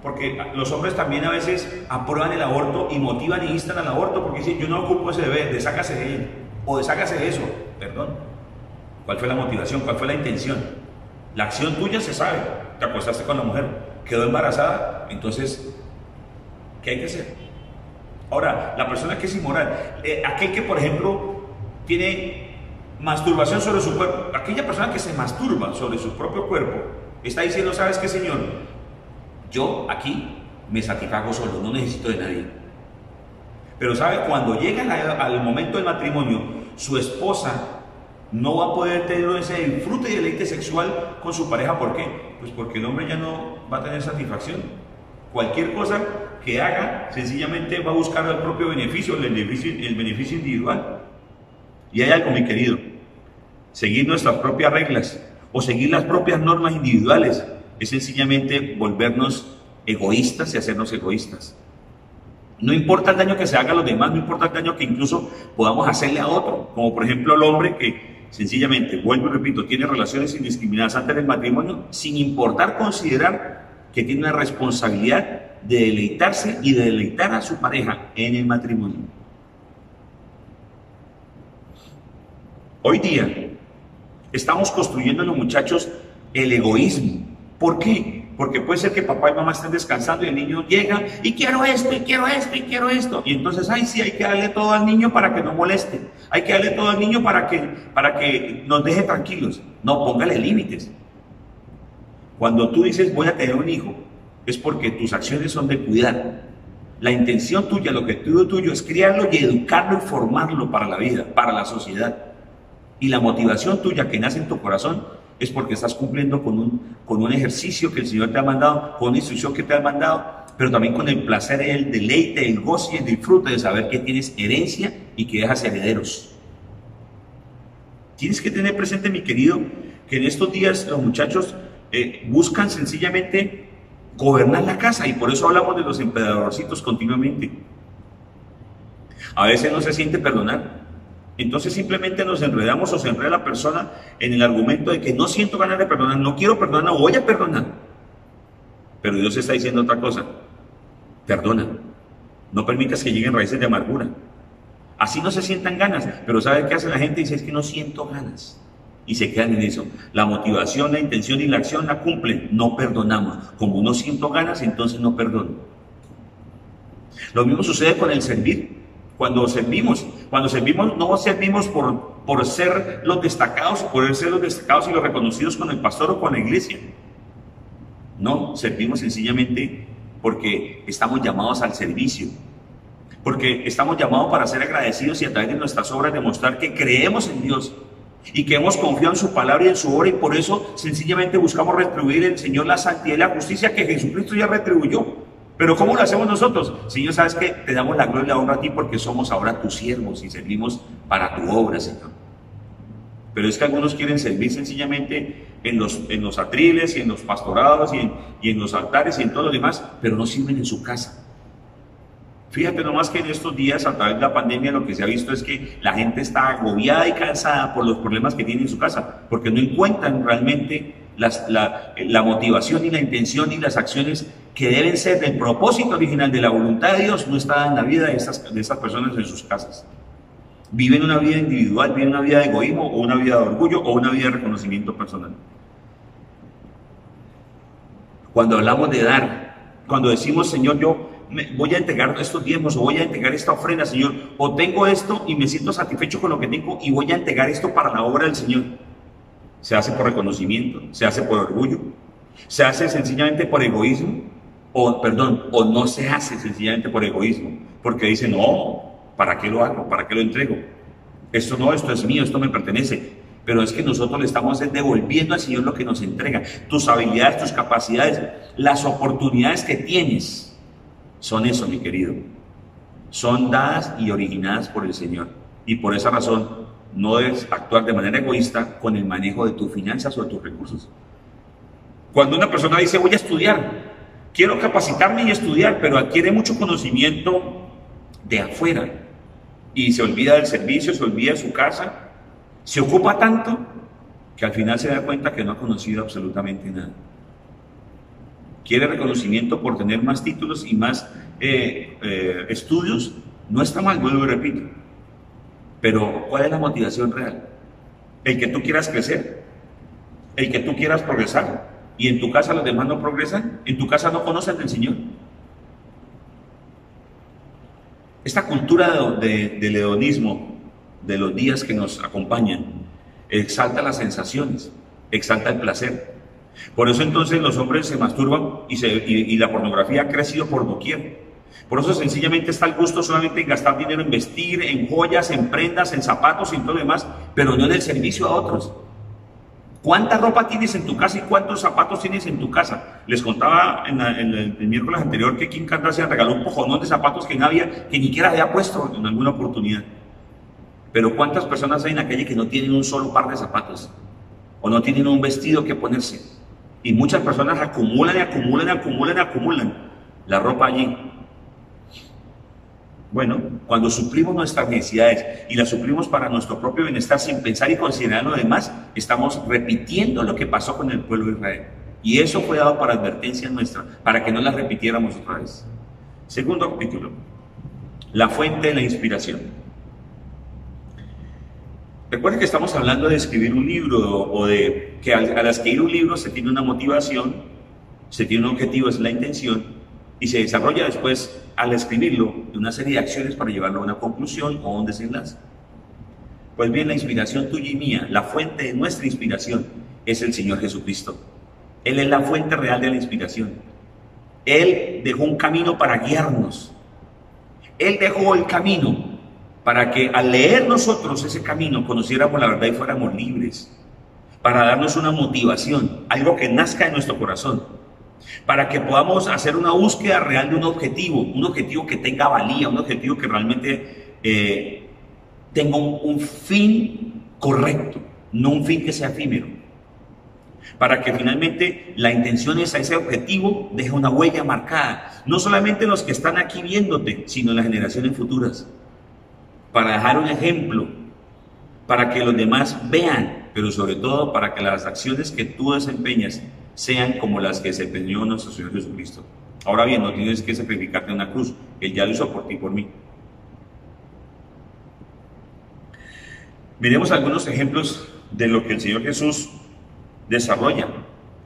porque los hombres también a veces aprueban el aborto y motivan e instan al aborto porque dicen: yo no ocupo ese bebé, deshágase de él o deshágase de eso. Perdón, ¿cuál fue la motivación? ¿Cuál fue la intención? La acción tuya se sabe: te acostaste con la mujer, quedó embarazada, entonces ¿qué hay que hacer? Ahora, la persona que es inmoral, aquel que por ejemplo tiene masturbación sobre su cuerpo, aquella persona que se masturba sobre su propio cuerpo, está diciendo: ¿sabes qué, Señor? Yo aquí me satisfago solo, no necesito de nadie. Pero ¿sabe? Cuando llega al momento del matrimonio, su esposa no va a poder tener ese disfrute y deleite sexual con su pareja. ¿Por qué? Pues porque el hombre ya no va a tener satisfacción. Cualquier cosa que haga, sencillamente va a buscar el propio beneficio, el beneficio individual. Y hay algo, mi querido: seguir nuestras propias reglas o seguir las propias normas individuales es sencillamente volvernos egoístas y hacernos egoístas. No importa el daño que se haga a los demás, no importa el daño que incluso podamos hacerle a otro, como por ejemplo el hombre que sencillamente, vuelvo y repito, tiene relaciones indiscriminadas antes del matrimonio, sin importar considerar que tiene una responsabilidad de deleitarse y de deleitar a su pareja en el matrimonio. Hoy día estamos construyendo en los muchachos el egoísmo. ¿Por qué? Porque puede ser que papá y mamá estén descansando y el niño llega y quiero esto, y quiero esto, y quiero esto. Y entonces, ay, sí, hay que darle todo al niño para que no moleste. Hay que darle todo al niño para que nos deje tranquilos. No, póngale límites. Cuando tú dices voy a tener un hijo, es porque tus acciones son de cuidar. La intención tuya, el objetivo tuyo es criarlo y educarlo y formarlo para la vida, para la sociedad. Y la motivación tuya que nace en tu corazón es porque estás cumpliendo con un ejercicio que el Señor te ha mandado, con una instrucción que te ha mandado, pero también con el placer, el deleite, el goce y el disfrute de saber que tienes herencia y que dejas herederos. Tienes que tener presente, mi querido, que en estos días los muchachos buscan sencillamente gobernar la casa, y por eso hablamos de los emperadorcitos continuamente. A veces no se siente perdonar. Entonces simplemente nos enredamos o se enreda la persona en el argumento de que no siento ganas de perdonar, no quiero perdonar, no voy a perdonar. Pero Dios está diciendo otra cosa: perdona, no permitas que lleguen raíces de amargura. Así no se sientan ganas, pero ¿sabe qué hace la gente? Dice, es que no siento ganas. Y se quedan en eso. La motivación, la intención y la acción la cumplen, no perdonamos. Como no siento ganas, entonces no perdono. Lo mismo sucede con el servir. Cuando servimos no servimos por ser los destacados, por ser los destacados y los reconocidos con el pastor o con la iglesia. No, servimos sencillamente porque estamos llamados al servicio. Porque estamos llamados para ser agradecidos y a través de nuestras obras demostrar que creemos en Dios y que hemos confiado en su palabra y en su obra, y por eso sencillamente buscamos retribuir al Señor la santidad y la justicia que Jesucristo ya retribuyó. Pero ¿cómo lo hacemos nosotros? Señor, ¿sabes qué? Te damos la gloria y la honra a ti porque somos ahora tus siervos y servimos para tu obra, Señor. Pero es que algunos quieren servir sencillamente en los atriles y en los pastorados y en los altares y en todo lo demás, pero no sirven en su casa. Fíjate nomás que en estos días, a través de la pandemia, lo que se ha visto es que la gente está agobiada y cansada por los problemas que tiene en su casa, porque no encuentran realmente la motivación y la intención y las acciones que deben ser del propósito original de la voluntad de Dios, no está en la vida de esas personas en sus casas. Viven una vida individual, viven una vida de egoísmo, o una vida de orgullo, o una vida de reconocimiento personal. Cuando hablamos de dar, cuando decimos, Señor, yo voy a entregar estos diezmos, o voy a entregar esta ofrenda, Señor, o tengo esto y me siento satisfecho con lo que tengo y voy a entregar esto para la obra del Señor, se hace por reconocimiento, se hace por orgullo, se hace sencillamente por egoísmo, o no se hace sencillamente por egoísmo, porque dice, no, ¿para qué lo hago? ¿Para qué lo entrego? Esto no, esto es mío, esto me pertenece. Pero es que nosotros le estamos devolviendo al Señor lo que nos entrega. Tus habilidades, tus capacidades, las oportunidades que tienes, son eso, mi querido. Son dadas y originadas por el Señor. Y por esa razón, no debes actuar de manera egoísta con el manejo de tus finanzas o de tus recursos. Cuando una persona dice, voy a estudiar, quiero capacitarme y estudiar, pero adquiere mucho conocimiento de afuera y se olvida del servicio, se olvida de su casa, se ocupa tanto que al final se da cuenta que no ha conocido absolutamente nada. Quiere reconocimiento por tener más títulos y más estudios, no está mal, vuelvo y repito, pero ¿cuál es la motivación real? El que tú quieras crecer, el que tú quieras progresar, y en tu casa los demás no progresan, en tu casa no conocen del Señor. Esta cultura del hedonismo de los días que nos acompañan exalta las sensaciones, exalta el placer. Por eso entonces los hombres se masturban y la pornografía ha crecido por doquier. Por eso sencillamente está el gusto solamente en gastar dinero en vestir, en joyas, en prendas, en zapatos y en todo lo demás, pero no en el servicio a otros. ¿Cuánta ropa tienes en tu casa y cuántos zapatos tienes en tu casa? Les contaba en el miércoles anterior que Kim Kardashian regaló un pojonón de zapatos que ni siquiera había puesto en alguna oportunidad. Pero ¿cuántas personas hay en la calle que no tienen un solo par de zapatos? O no tienen un vestido que ponerse. Y muchas personas acumulan la ropa allí. Bueno, cuando suplimos nuestras necesidades y las suplimos para nuestro propio bienestar sin pensar y considerar lo demás, estamos repitiendo lo que pasó con el pueblo de Israel. Y eso fue dado para advertencia nuestra, para que no la repitiéramos otra vez. Segundo capítulo, la fuente de la inspiración. Recuerden que estamos hablando de escribir un libro o de que al escribir un libro se tiene una motivación, se tiene un objetivo, es la intención, y se desarrolla después al escribirlo una serie de acciones para llevarlo a una conclusión o a un desenlace. Pues bien, la inspiración tuya y mía, la fuente de nuestra inspiración es el Señor Jesucristo. Él es la fuente real de la inspiración. Él dejó un camino para guiarnos. Él dejó el camino para que al leer nosotros ese camino conociéramos la verdad y fuéramos libres, para darnos una motivación, algo que nazca en nuestro corazón, para que podamos hacer una búsqueda real de un objetivo que tenga valía, un objetivo que realmente tenga un fin correcto, no un fin que sea efímero, para que finalmente la intención es a ese objetivo deje una huella marcada, no solamente en los que están aquí viéndote, sino en las generaciones futuras, para dejar un ejemplo, para que los demás vean, pero sobre todo para que las acciones que tú desempeñas sean como las que desempeñó nuestro Señor Jesucristo. Ahora bien, no tienes que sacrificarte en una cruz, Él ya lo hizo por ti y por mí. Miremos algunos ejemplos de lo que el Señor Jesús desarrolla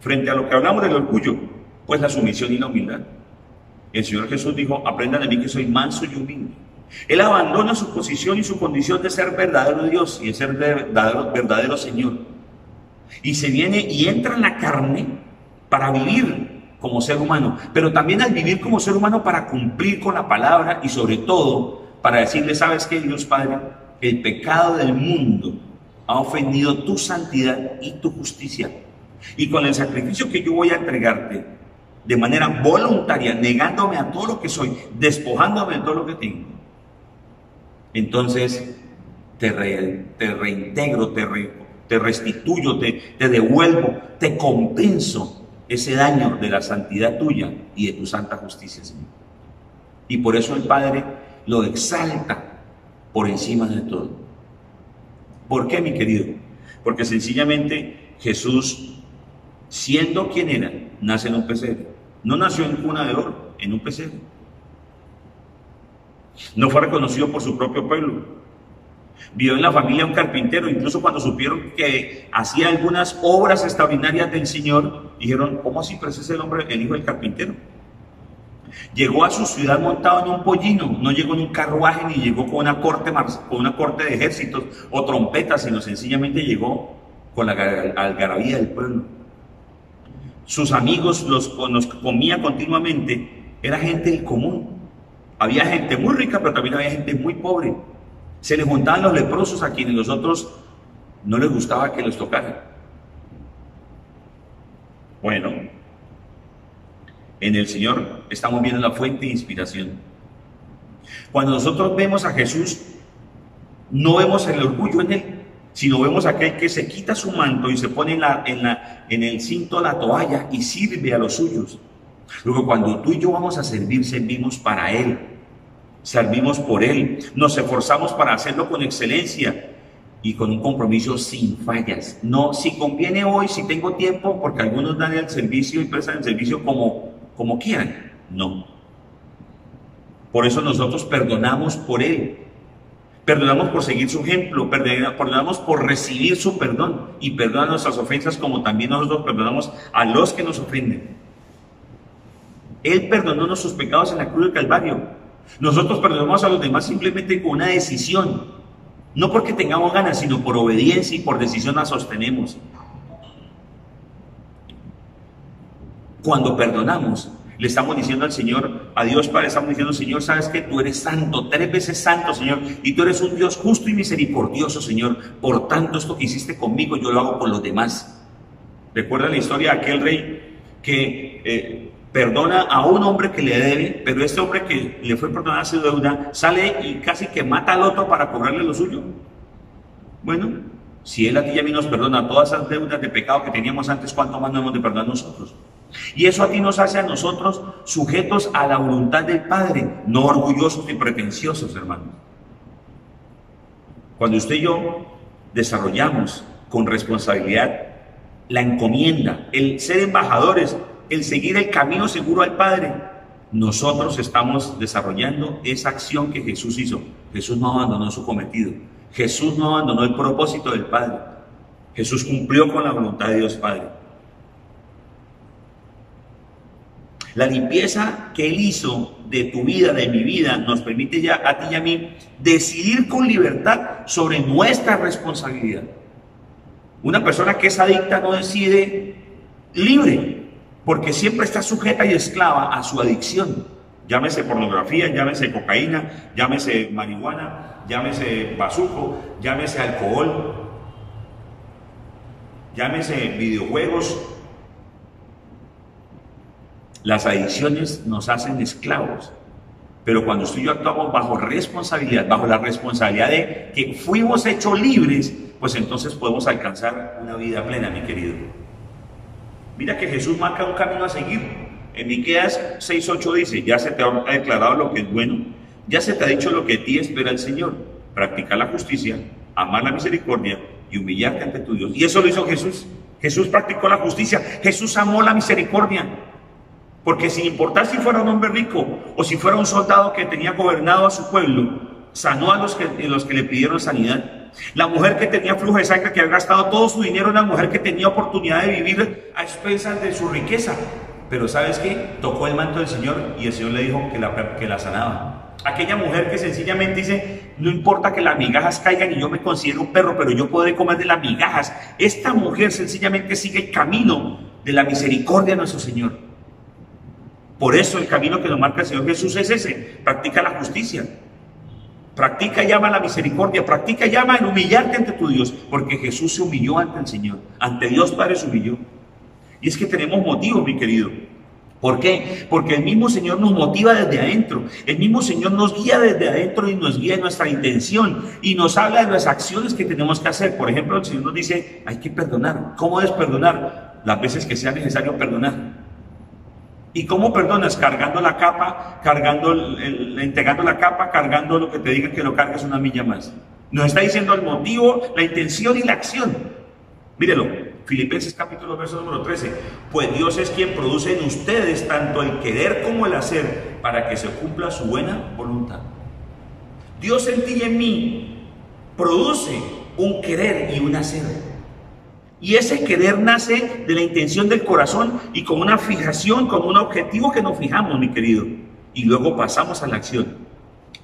frente a lo que hablamos del orgullo, pues la sumisión y la humildad. El Señor Jesús dijo: aprendan de mí que soy manso y humilde. Él abandona su posición y su condición de ser verdadero Dios y de ser verdadero Señor, y se viene y entra en la carne para vivir como ser humano, pero también al vivir como ser humano para cumplir con la palabra y sobre todo para decirle: ¿sabes qué, Dios Padre? El pecado del mundo ha ofendido tu santidad y tu justicia, y con el sacrificio que yo voy a entregarte de manera voluntaria, negándome a todo lo que soy, despojándome de todo lo que tengo, entonces te reintegro, te restituyo, te devuelvo, te compenso ese daño de la santidad tuya y de tu santa justicia, Señor. Y por eso el Padre lo exalta por encima de todo. ¿Por qué, mi querido? Porque sencillamente Jesús, siendo quien era, nace en un pesebre. No nació en cuna de oro, en un pesebre. No fue reconocido por su propio pueblo. Vivió en la familia de un carpintero. Incluso cuando supieron que hacía algunas obras extraordinarias del Señor, dijeron: ¿cómo así? Pero ese es el hombre, el hijo del carpintero. Llegó a su ciudad montado en un pollino, no llegó en un carruaje ni llegó con una corte de ejércitos o trompetas, sino sencillamente llegó con la algarabía del pueblo. Sus amigos los comía continuamente, era gente del común. Había gente muy rica, pero también había gente muy pobre. Se les juntaban los leprosos a quienes los otros no les gustaba que los tocaran. Bueno, en el Señor estamos viendo la fuente de inspiración. Cuando nosotros vemos a Jesús, no vemos el orgullo en Él, sino vemos a aquel que se quita su manto y se pone en el cinto la toalla y sirve a los suyos. Luego, cuando tú y yo vamos a servir, servimos para Él, servimos por Él, nos esforzamos para hacerlo con excelencia y con un compromiso sin fallas. No, si conviene hoy, si tengo tiempo, porque algunos dan el servicio y prestan el servicio como quieran. No. Por eso nosotros perdonamos por Él, perdonamos por seguir su ejemplo, perdonamos por recibir su perdón y perdona nuestras ofensas, como también nosotros perdonamos a los que nos ofenden. Él perdonó nuestros pecados en la cruz del Calvario. Nosotros perdonamos a los demás simplemente con una decisión, no porque tengamos ganas, sino por obediencia y por decisión la sostenemos. Cuando perdonamos, le estamos diciendo al Señor, a Dios Padre, estamos diciendo: Señor, sabes que tú eres santo, 3 veces santo, Señor, y tú eres un Dios justo y misericordioso, Señor. Por tanto, esto que hiciste conmigo, yo lo hago con los demás. Recuerda la historia de aquel rey que perdona a un hombre que le debe, pero este hombre que le fue perdonada su deuda sale y casi que mata al otro para cobrarle lo suyo. Bueno, si Él a ti y a mí nos perdona todas esas deudas de pecado que teníamos antes, ¿cuánto más nos hemos de perdonar nosotros? Y eso a ti nos hace a nosotros sujetos a la voluntad del Padre, no orgullosos ni pretenciosos, hermanos. Cuando usted y yo desarrollamos con responsabilidad la encomienda, el ser embajadores, el seguir el camino seguro al Padre, nosotros estamos desarrollando esa acción que Jesús hizo. Jesús no abandonó su cometido. Jesús no abandonó el propósito del Padre. Jesús cumplió con la voluntad de Dios Padre. La limpieza que Él hizo de tu vida, de mi vida, nos permite ya a ti y a mí decidir con libertad sobre nuestra responsabilidad. Una persona que es adicta no decide libre, porque siempre está sujeta y esclava a su adicción. Llámese pornografía, llámese cocaína, llámese marihuana, llámese bazuco, llámese alcohol, llámese videojuegos. Las adicciones nos hacen esclavos, pero cuando tú y yo actuamos bajo responsabilidad, bajo la responsabilidad de que fuimos hechos libres, pues entonces podemos alcanzar una vida plena, mi querido. Mira que Jesús marca un camino a seguir. En Miqueas 6:8 dice: ya se te ha declarado lo que es bueno, ya se te ha dicho lo que de ti espera el Señor, practicar la justicia, amar la misericordia y humillarte ante tu Dios. Y eso lo hizo Jesús. Jesús practicó la justicia, Jesús amó la misericordia. Porque sin importar si fuera un hombre rico o si fuera un soldado que tenía gobernado a su pueblo, sanó a los que le pidieron sanidad. La mujer que tenía flujo de sangre, que había gastado todo su dinero, una mujer que tenía oportunidad de vivir a expensas de su riqueza. Pero ¿sabes qué? Tocó el manto del Señor y el Señor le dijo que la sanaba. Aquella mujer que sencillamente dice: no importa que las migajas caigan y yo me considero un perro, pero yo podré comer de las migajas. Esta mujer sencillamente sigue el camino de la misericordia de nuestro Señor. Por eso el camino que nos marca el Señor Jesús es ese: practica la justicia, practica y ama la misericordia, practica y ama en humillarte ante tu Dios, porque Jesús se humilló ante el Señor, ante Dios Padre se humilló. Y es que tenemos motivos, mi querido. ¿Por qué? Porque el mismo Señor nos motiva desde adentro, el mismo Señor nos guía desde adentro y nos guía en nuestra intención y nos habla de las acciones que tenemos que hacer. Por ejemplo, el Señor nos dice: hay que perdonar. ¿Cómo es perdonar? Las veces que sea necesario perdonar. ¿Y cómo perdonas? Cargando la capa, entregando la capa, cargando lo que te digan que lo cargues una milla más. Nos está diciendo el motivo, la intención y la acción. Mírelo, Filipenses capítulo verso número 13. Pues Dios es quien produce en ustedes tanto el querer como el hacer para que se cumpla su buena voluntad. Dios en ti y en mí produce un querer y un hacer. Y ese querer nace de la intención del corazón y con una fijación, con un objetivo que nos fijamos, mi querido. Y luego pasamos a la acción.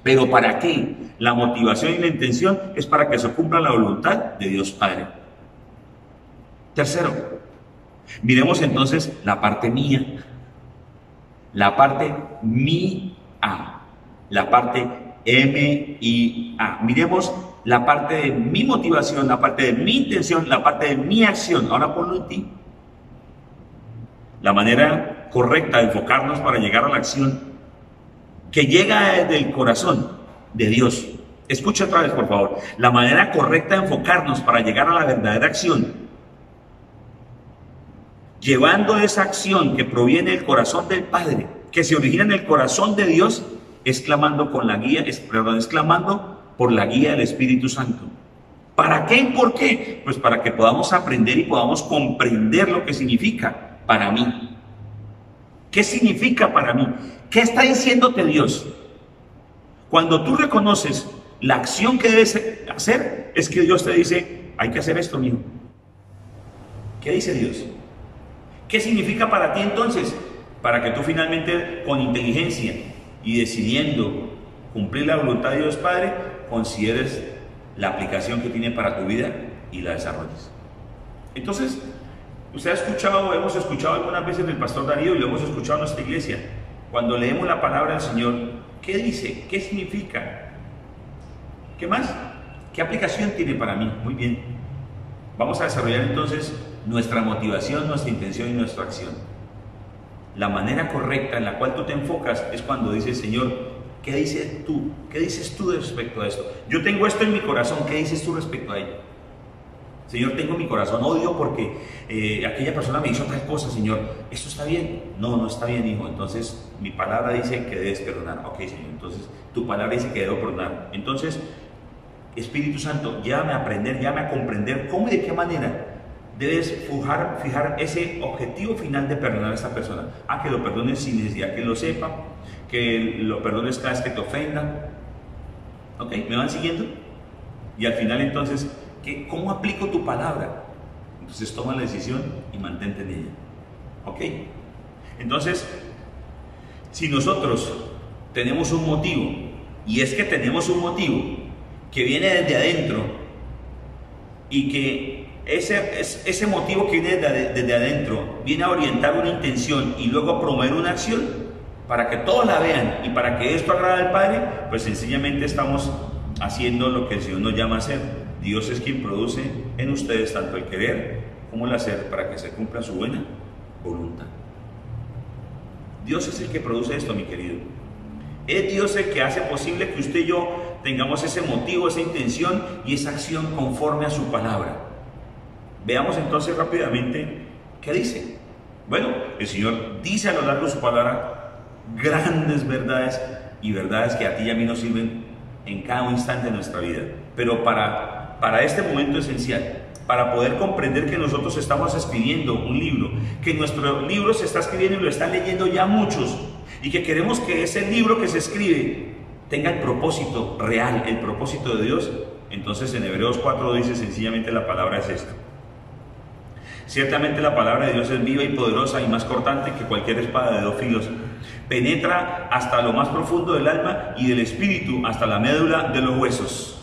¿Pero para qué? La motivación y la intención es para que se cumpla la voluntad de Dios Padre. Tercero, miremos entonces la parte mía. La parte mía. La parte M-I-A. Miremos la parte de mi motivación, la parte de mi intención, la parte de mi acción. Ahora ponlo en ti. La manera correcta de enfocarnos para llegar a la acción que llega desde el corazón de Dios. Escucha otra vez, por favor. La manera correcta de enfocarnos para llegar a la verdadera acción, llevando esa acción que proviene del corazón del Padre, que se origina en el corazón de Dios, es clamando por la guía del Espíritu Santo. ¿Para qué y por qué? Pues para que podamos aprender y podamos comprender lo que significa para mí. ¿Qué significa para mí? ¿Qué está diciéndote Dios? Cuando tú reconoces la acción que debes hacer, es que Dios te dice: hay que hacer esto, mijo. ¿Qué dice Dios? ¿Qué significa para ti entonces? Para que tú finalmente, con inteligencia y decidiendo cumplir la voluntad de Dios Padre, consideres la aplicación que tiene para tu vida y la desarrolles. Entonces, usted hemos escuchado algunas veces del pastor Darío y lo hemos escuchado en nuestra iglesia. Cuando leemos la palabra del Señor, ¿qué dice? ¿Qué significa? ¿Qué más? ¿Qué aplicación tiene para mí? Muy bien. Vamos a desarrollar entonces nuestra motivación, nuestra intención y nuestra acción. La manera correcta en la cual tú te enfocas es cuando dices: Señor, ¿qué dices tú? ¿Qué dices tú respecto a esto? Yo tengo esto en mi corazón, ¿qué dices tú respecto a ello? Señor, tengo en mi corazón odio porque aquella persona me hizo tal cosa, Señor. ¿Esto está bien? No, no está bien, hijo. Entonces, mi palabra dice que debes perdonar. Ok, Señor. Entonces, tu palabra dice que debo perdonar. Entonces, Espíritu Santo, llévame a aprender, llévame a comprender cómo y de qué manera debes fijar ese objetivo final de perdonar a esta persona. Que lo perdones sin necesidad que lo sepa, que lo perdones cada vez que te ofenda. ¿Ok? ¿Me van siguiendo? Y al final entonces, ¿cómo aplico tu palabra? Entonces toma la decisión y mantente en ella. ¿Ok? Entonces, si nosotros tenemos un motivo, y es que tenemos un motivo que viene desde adentro, y que ese motivo que viene desde adentro viene a orientar una intención y luego a promover una acción para que todos la vean y para que esto agrade al Padre, pues sencillamente estamos haciendo lo que el Señor nos llama a hacer. Dios es quien produce en ustedes tanto el querer como el hacer para que se cumpla su buena voluntad. Dios es el que produce esto, mi querido. Es Dios el que hace posible que usted y yo tengamos ese motivo, esa intención y esa acción conforme a su palabra. Veamos entonces rápidamente qué dice. Bueno, el Señor dice a lo largo de su palabra grandes verdades y verdades que a ti y a mí nos sirven en cada instante de nuestra vida. Pero para este momento esencial, para poder comprender que nosotros estamos escribiendo un libro, que nuestro libro se está escribiendo y lo están leyendo ya muchos, y que queremos que ese libro que se escribe tenga el propósito real, el propósito de Dios, entonces en Hebreos 4 dice sencillamente la palabra es esto: ciertamente la palabra de Dios es viva y poderosa y más cortante que cualquier espada de dos filos, penetra hasta lo más profundo del alma y del espíritu, hasta la médula de los huesos,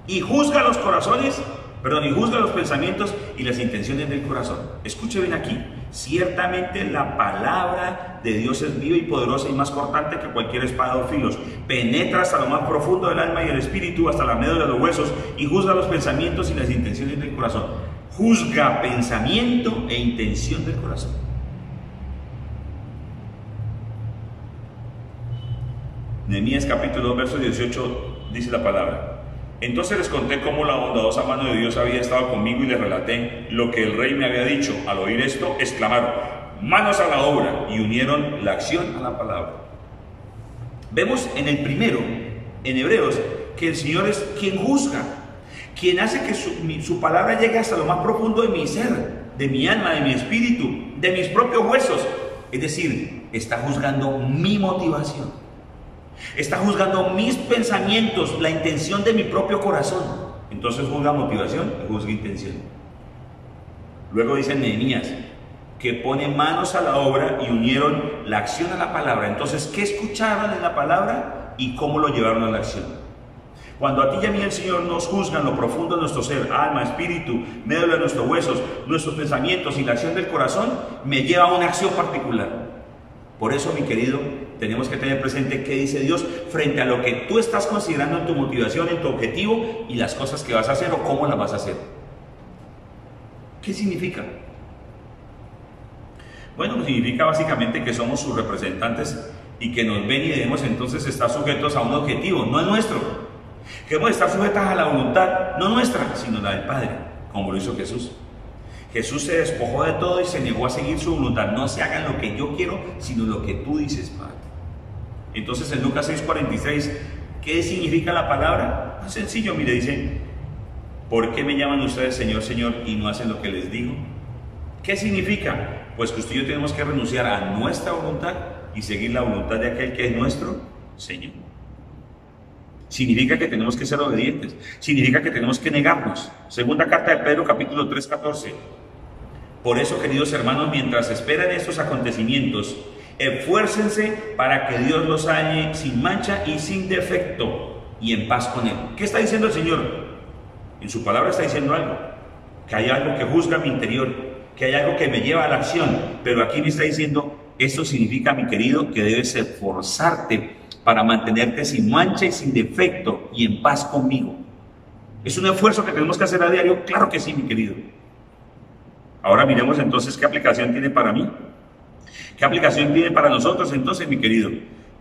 y juzga los corazones, y juzga los pensamientos y las intenciones del corazón. Escuche bien aquí: ciertamente la palabra de Dios es viva y poderosa y más cortante que cualquier espada de dos filos, penetra hasta lo más profundo del alma y del espíritu, hasta la médula de los huesos, y juzga los pensamientos y las intenciones del corazón. Juzga pensamiento e intención del corazón. Nehemías capítulo 2 verso 18 dice la palabra: entonces les conté cómo la bondadosa mano de Dios había estado conmigo y les relaté lo que el rey me había dicho. Al oír esto, exclamaron: manos a la obra, y unieron la acción a la palabra. Vemos en el primero, en Hebreos, que el Señor es quien juzga, quien hace que su palabra llegue hasta lo más profundo de mi ser, de mi alma, de mi espíritu, de mis propios huesos. Es decir, está juzgando mi motivación, está juzgando mis pensamientos, la intención de mi propio corazón. Entonces juzga motivación y juzga intención. Luego dice Nehemías que pone manos a la obra y unieron la acción a la palabra. Entonces, ¿qué escucharon en la palabra y cómo lo llevaron a la acción? Cuando a ti y a mí el Señor nos juzga en lo profundo de nuestro ser, alma, espíritu, médula de nuestros huesos, nuestros pensamientos y la acción del corazón, me lleva a una acción particular. Por eso, mi querido, tenemos que tener presente qué dice Dios frente a lo que tú estás considerando en tu motivación, en tu objetivo y las cosas que vas a hacer o cómo las vas a hacer. ¿Qué significa? Bueno, significa básicamente que somos sus representantes y que nos ven y debemos entonces estar sujetos a un objetivo, no es nuestro. Queremos estar sujetas a la voluntad, no nuestra, sino la del Padre, como lo hizo Jesús. Jesús se despojó de todo y se negó a seguir su voluntad. No se hagan lo que yo quiero, sino lo que tú dices, Padre. Entonces en Lucas 6:46, ¿qué significa la palabra? Más sencillo, mire, dice: ¿por qué me llaman ustedes Señor, Señor y no hacen lo que les digo? ¿Qué significa? Pues que usted y yo tenemos que renunciar a nuestra voluntad y seguir la voluntad de aquel que es nuestro Señor. Significa que tenemos que ser obedientes, significa que tenemos que negarnos. Segunda carta de Pedro, capítulo 3:14. Por eso, queridos hermanos, mientras esperan estos acontecimientos, esfuércense para que Dios los halle sin mancha y sin defecto y en paz con Él. ¿Qué está diciendo el Señor? En su palabra está diciendo algo, que hay algo que juzga mi interior, que hay algo que me lleva a la acción, pero aquí me está diciendo: esto significa, mi querido, que debes esforzarte para mantenerte sin mancha y sin defecto y en paz conmigo. ¿Es un esfuerzo que tenemos que hacer a diario? Claro que sí, mi querido. Ahora miremos entonces qué aplicación tiene para mí. ¿Qué aplicación tiene para nosotros entonces, mi querido?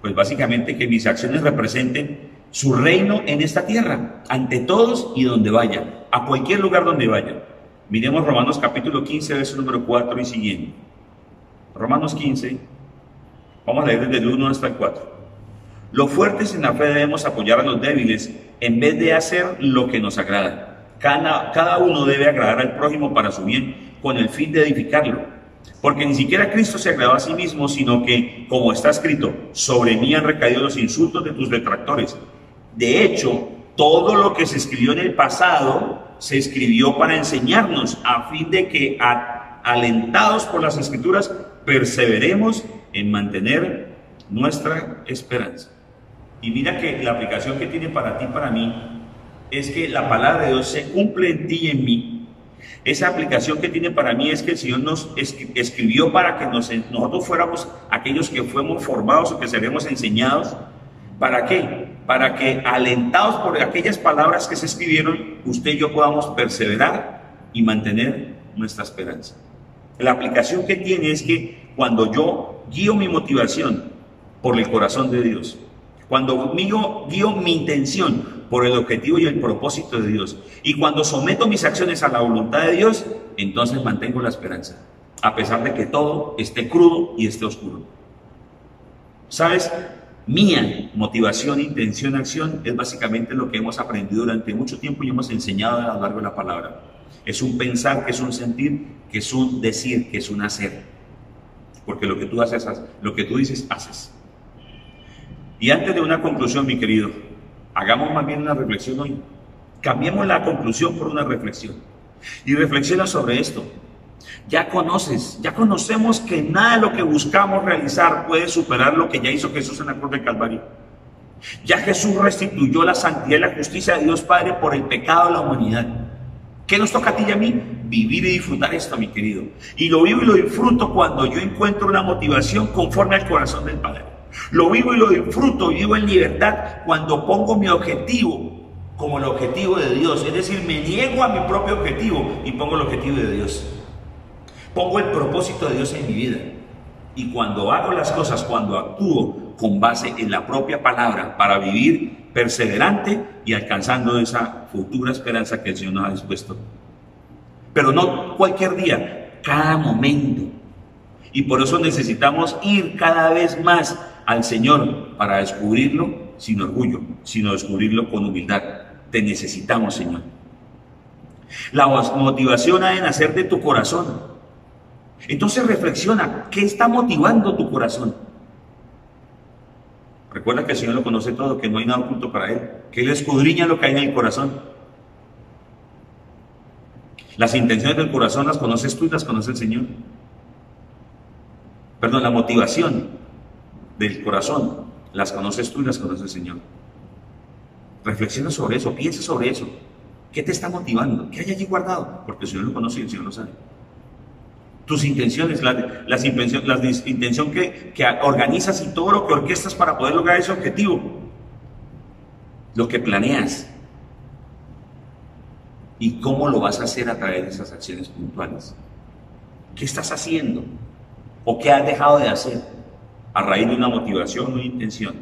Pues básicamente que mis acciones representen su reino en esta tierra, ante todos y donde vaya, a cualquier lugar donde vaya. Miremos Romanos capítulo 15, verso número 4 y siguiente. Romanos 15, vamos a leer desde el 1 hasta el 4. Los fuertes en la fe debemos apoyar a los débiles en vez de hacer lo que nos agrada. Cada uno debe agradar al prójimo para su bien, con el fin de edificarlo. Porque ni siquiera Cristo se agradó a sí mismo, sino que, como está escrito: sobre mí han recaído los insultos de tus detractores. De hecho, todo lo que se escribió en el pasado se escribió para enseñarnos, a fin de que, alentados por las Escrituras, perseveremos en mantener nuestra esperanza. Y mira que la aplicación que tiene para ti y para mí es que la palabra de Dios se cumple en ti y en mí. Esa aplicación que tiene para mí es que el Señor nos escribió para que nosotros fuéramos aquellos que fuimos formados o que seremos enseñados. ¿Para qué? Para que, alentados por aquellas palabras que se escribieron, usted y yo podamos perseverar y mantener nuestra esperanza. La aplicación que tiene es que cuando yo guío mi motivación por el corazón de Dios, cuando guío mi intención por el objetivo y el propósito de Dios, y cuando someto mis acciones a la voluntad de Dios, entonces mantengo la esperanza, a pesar de que todo esté crudo y esté oscuro. ¿Sabes? Mía motivación, intención, acción es básicamente lo que hemos aprendido durante mucho tiempo y hemos enseñado a lo largo de la palabra. Es un pensar, que es un sentir, que es un decir, que es un hacer. Porque lo que tú haces, lo que tú dices, haces. Y antes de una conclusión, mi querido, hagamos más bien una reflexión hoy. Cambiemos la conclusión por una reflexión. Y reflexiona sobre esto. Ya conocemos que nada de lo que buscamos realizar puede superar lo que ya hizo Jesús en la cruz de Calvario. Ya Jesús restituyó la santidad y la justicia de Dios Padre por el pecado de la humanidad. ¿Qué nos toca a ti y a mí? Vivir y disfrutar esto, mi querido. Y lo vivo y lo disfruto cuando yo encuentro una motivación conforme al corazón del Padre. Lo vivo y lo disfruto, vivo en libertad cuando pongo mi objetivo como el objetivo de Dios. Es decir, me niego a mi propio objetivo y pongo el objetivo de Dios. Pongo el propósito de Dios en mi vida. Y cuando hago las cosas, cuando actúo con base en la propia palabra para vivir perseverante y alcanzando esa futura esperanza que el Señor nos ha dispuesto. Pero no cualquier día, cada momento. Y por eso necesitamos ir cada vez más al Señor para descubrirlo sin orgullo, sino descubrirlo con humildad. Te necesitamos, Señor. La motivación ha de nacer de tu corazón. Entonces reflexiona, ¿qué está motivando tu corazón? Recuerda que el Señor lo conoce todo, que no hay nada oculto para Él, que Él escudriña lo que hay en el corazón. Las intenciones del corazón las conoces tú y las conoce el Señor. Perdón, la motivación del corazón las conoces tú y las conoce el Señor. Reflexiona sobre eso, piensa sobre eso. ¿Qué te está motivando? ¿Qué hay allí guardado? Porque el Señor lo conoce y el Señor lo sabe. Tus intenciones, la intención que organizas y todo lo que orquestas para poder lograr ese objetivo. Lo que planeas. ¿Y cómo lo vas a hacer a través de esas acciones puntuales? ¿Qué estás haciendo? ¿O qué has dejado de hacer a raíz de una motivación o una intención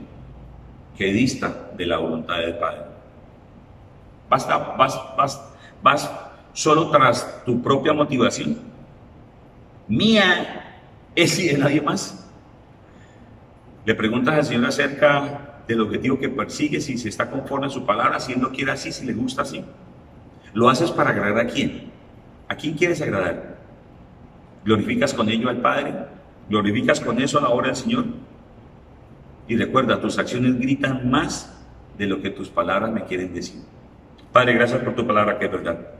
que dista de la voluntad del Padre? ¿Vas solo tras tu propia motivación? Mía es y de nadie más. Le preguntas al Señor acerca del objetivo que persigue, si se está conforme a su palabra, si Él lo quiere así, si le gusta así. ¿Lo haces para agradar a quién? ¿A quién quieres agradar? ¿Glorificas con ello al Padre? ¿Glorificas con eso a la obra del Señor? Y recuerda, tus acciones gritan más de lo que tus palabras me quieren decir. Padre, gracias por tu palabra que es verdad.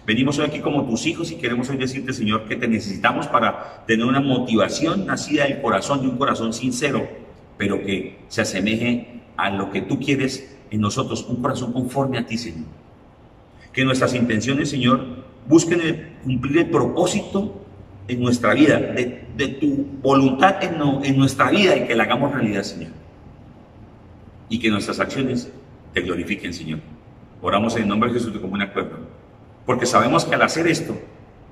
Venimos hoy aquí como tus hijos y queremos hoy decirte, Señor, que te necesitamos para tener una motivación nacida del corazón, de un corazón sincero, pero que se asemeje a lo que tú quieres en nosotros, un corazón conforme a ti, Señor. Que nuestras intenciones, Señor, busquen cumplir el propósito en nuestra vida, de tu voluntad en nuestra vida, y que la hagamos realidad, Señor. Y que nuestras acciones te glorifiquen, Señor. Oramos en el nombre de Jesús de común acuerdo. Porque sabemos que al hacer esto,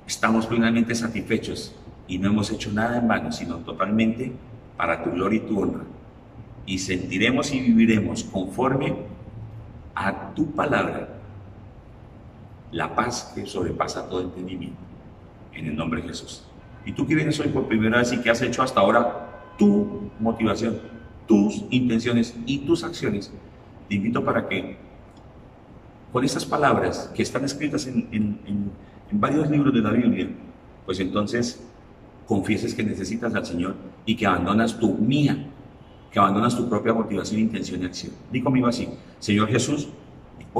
estamos plenamente satisfechos y no hemos hecho nada en vano, sino totalmente para tu gloria y tu honra. Y sentiremos y viviremos conforme a tu palabra la paz que sobrepasa todo entendimiento. En el nombre de Jesús. Y tú que vienes hoy por primera vez y que has hecho hasta ahora tu motivación, tus intenciones y tus acciones, te invito para que con estas palabras que están escritas en varios libros de la Biblia, pues entonces confieses que necesitas al Señor y que abandonas tu mía, que abandonas tu propia motivación, intención y acción. Di conmigo así: Señor Jesús,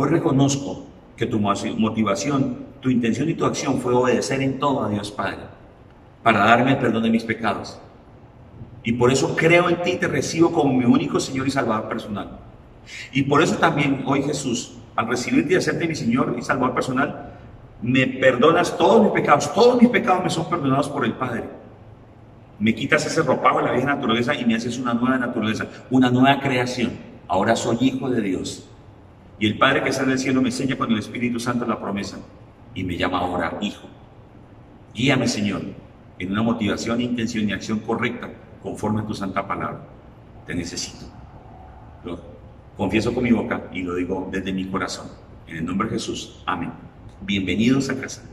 Hoy reconozco que tu motivación, tu intención y tu acción fue obedecer en todo a Dios Padre, para darme el perdón de mis pecados. Y por eso creo en ti y te recibo como mi único Señor y Salvador personal. Y por eso también hoy, Jesús, al recibirte y hacerte mi Señor y Salvador personal, me perdonas todos mis pecados me son perdonados por el Padre. Me quitas ese ropaje de la vieja naturaleza y me haces una nueva naturaleza, una nueva creación. Ahora soy hijo de Dios. Y el Padre que está en el cielo me enseña con el Espíritu Santo la promesa y me llama ahora hijo. Guíame, Señor, en una motivación, intención y acción correcta conforme a tu santa palabra. Te necesito. Lo confieso con mi boca y lo digo desde mi corazón. En el nombre de Jesús. Amén. Bienvenidos a casa.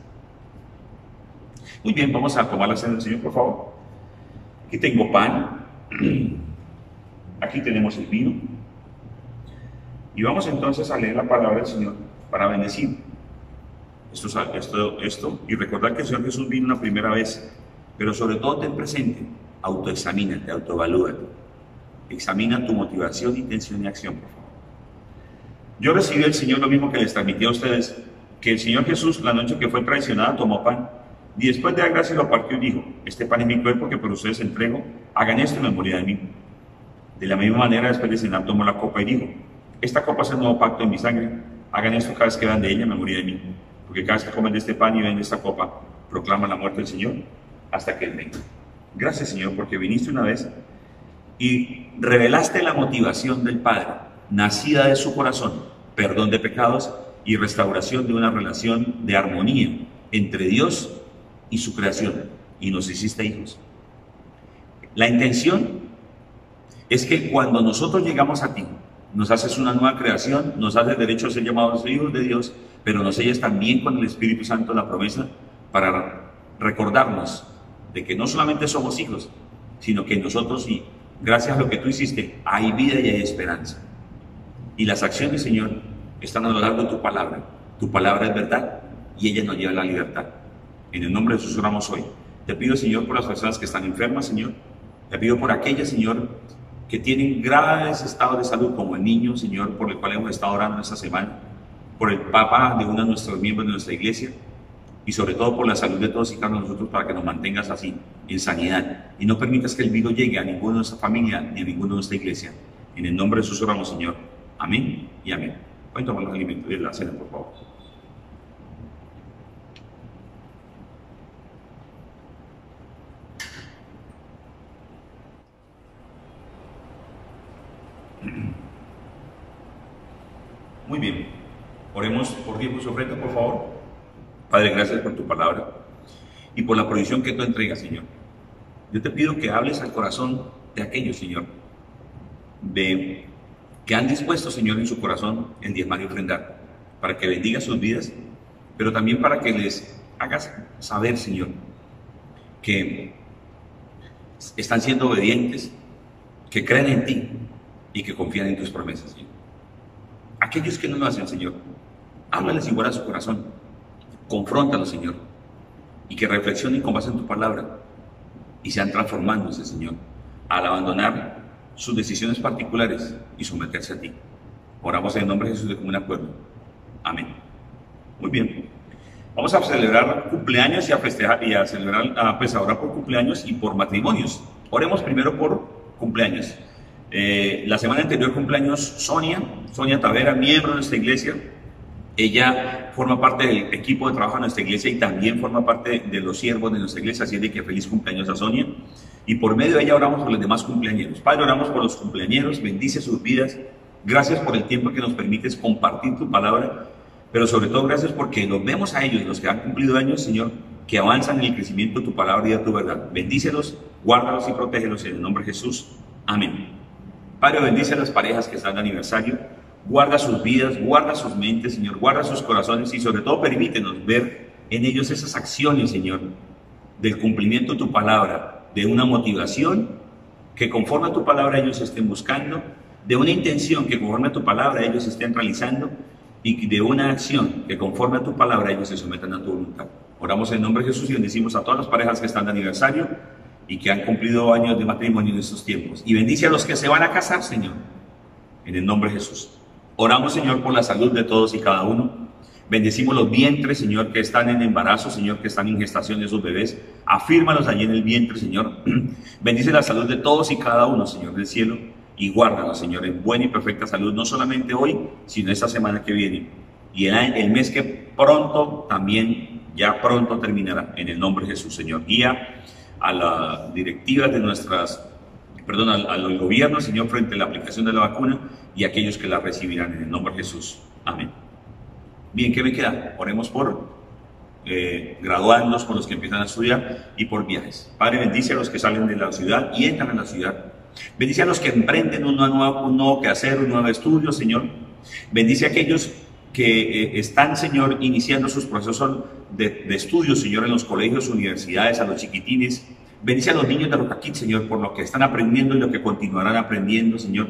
Muy bien, vamos a tomar la cena del Señor, por favor. Aquí tengo pan. Aquí tenemos el vino. Y vamos entonces a leer la palabra del Señor para bendecir esto y recordar que el Señor Jesús vino una primera vez, pero sobre todo ten presente, autoexamínate, autoevalúate, examina tu motivación, intención y acción, por favor. Yo recibí del Señor lo mismo que les transmití a ustedes, que el Señor Jesús, la noche que fue traicionado, tomó pan y después de dar gracias lo partió y dijo: este pan es mi cuerpo que por ustedes entrego, hagan esto en memoria de mí. De la misma manera, después de cenar, tomó la copa y dijo: esta copa es el nuevo pacto en mi sangre, hagan esto cada vez que vean de ella en memoria de mí, porque cada vez que comen de este pan y ven de esta copa, proclaman la muerte del Señor hasta que Él venga. Gracias, Señor, porque viniste una vez y revelaste la motivación del Padre, nacida de su corazón, perdón de pecados y restauración de una relación de armonía entre Dios y su creación, y nos hiciste hijos. La intención es que cuando nosotros llegamos a ti, nos haces una nueva creación, nos haces derecho a ser llamados hijos de Dios, pero nos sellas también con el Espíritu Santo la promesa para recordarnos de que no solamente somos hijos, sino que nosotros sí, gracias a lo que tú hiciste, hay vida y hay esperanza. Y las acciones, Señor, están a lo largo de tu palabra. Tu palabra es verdad y ella nos lleva a la libertad. En el nombre de Jesús oramos hoy. Te pido, Señor, por las personas que están enfermas, Señor. Te pido por aquellas, Señor, que tienen graves estados de salud, como el niño, Señor, por el cual hemos estado orando esta semana, por el papá de uno de nuestros miembros de nuestra iglesia, y sobre todo por la salud de todos y cada uno de nosotros, para que nos mantengas así, en sanidad, y no permitas que el virus llegue a ninguna de nuestra familia, ni a ninguna de nuestra iglesia. En el nombre de Jesús oramos, Señor. Amén y amén. Pueden tomar los alimentos de la cena, por favor. Muy bien, oremos por tiempo y su ofrenda, por favor. Padre, gracias por tu palabra y por la provisión que tú entregas, Señor. Yo te pido que hables al corazón de aquellos, Señor, que han dispuesto, Señor, en su corazón el diezmar y ofrendar, para que bendiga sus vidas, pero también para que les hagas saber, Señor, que están siendo obedientes, que creen en ti y que confían en tus promesas, Señor. Aquellos que no lo hacen, Señor, háblales igual a su corazón, confróntalos, Señor, y que reflexionen con base en tu palabra y sean transformándose, Señor, al abandonar sus decisiones particulares y someterse a ti. Oramos en el nombre de Jesús de común acuerdo. Amén. Muy bien. Vamos a celebrar cumpleaños y a festejar y a celebrar, pues a orar por cumpleaños y por matrimonios. Oremos primero por cumpleaños. La semana anterior cumpleaños Sonia Tavera, miembro de nuestra iglesia. Ella forma parte del equipo de trabajo de nuestra iglesia y también forma parte de los siervos de nuestra iglesia, así de que feliz cumpleaños a Sonia. Y por medio de ella oramos por los demás cumpleañeros. Padre, oramos por los cumpleañeros, bendice sus vidas. Gracias por el tiempo que nos permites compartir tu palabra, pero sobre todo gracias porque los vemos a ellos, los que han cumplido años, Señor, que avanzan en el crecimiento de tu palabra y de tu verdad. Bendícelos, guárdalos y protégelos en el nombre de Jesús. Amén. Padre, bendice a las parejas que están de aniversario, guarda sus vidas, guarda sus mentes, Señor, guarda sus corazones y sobre todo permítenos ver en ellos esas acciones, Señor, del cumplimiento de tu palabra, de una motivación que conforme a tu palabra ellos estén buscando, de una intención que conforme a tu palabra ellos estén realizando y de una acción que conforme a tu palabra ellos se sometan a tu voluntad. Oramos en nombre de Jesús y bendecimos a todas las parejas que están de aniversario y que han cumplido años de matrimonio en estos tiempos. Y bendice a los que se van a casar, Señor, en el nombre de Jesús. Oramos, Señor, por la salud de todos y cada uno. Bendecimos los vientres, Señor, que están en embarazo, Señor, que están en gestación de sus bebés. Afírmalos allí en el vientre, Señor. Bendice la salud de todos y cada uno, Señor del cielo. Y guárdanos, Señor, en buena y perfecta salud, no solamente hoy, sino esta semana que viene. Y el mes que pronto, también, ya pronto terminará. En el nombre de Jesús, Señor. Guía a las directivas de al gobierno, Señor, frente a la aplicación de la vacuna y a aquellos que la recibirán en el nombre de Jesús. Amén. Bien, ¿qué me queda? Oremos por graduandos, por los que empiezan a estudiar y por viajes. Padre, bendice a los que salen de la ciudad y entran en la ciudad. Bendice a los que emprenden un nuevo quehacer, un nuevo estudio, Señor. Bendice a aquellos que están, Señor, iniciando sus procesos de estudio, Señor, en los colegios, universidades, a los chiquitines. Bendice a los niños de Roca Kids, Señor, por lo que están aprendiendo y lo que continuarán aprendiendo, Señor.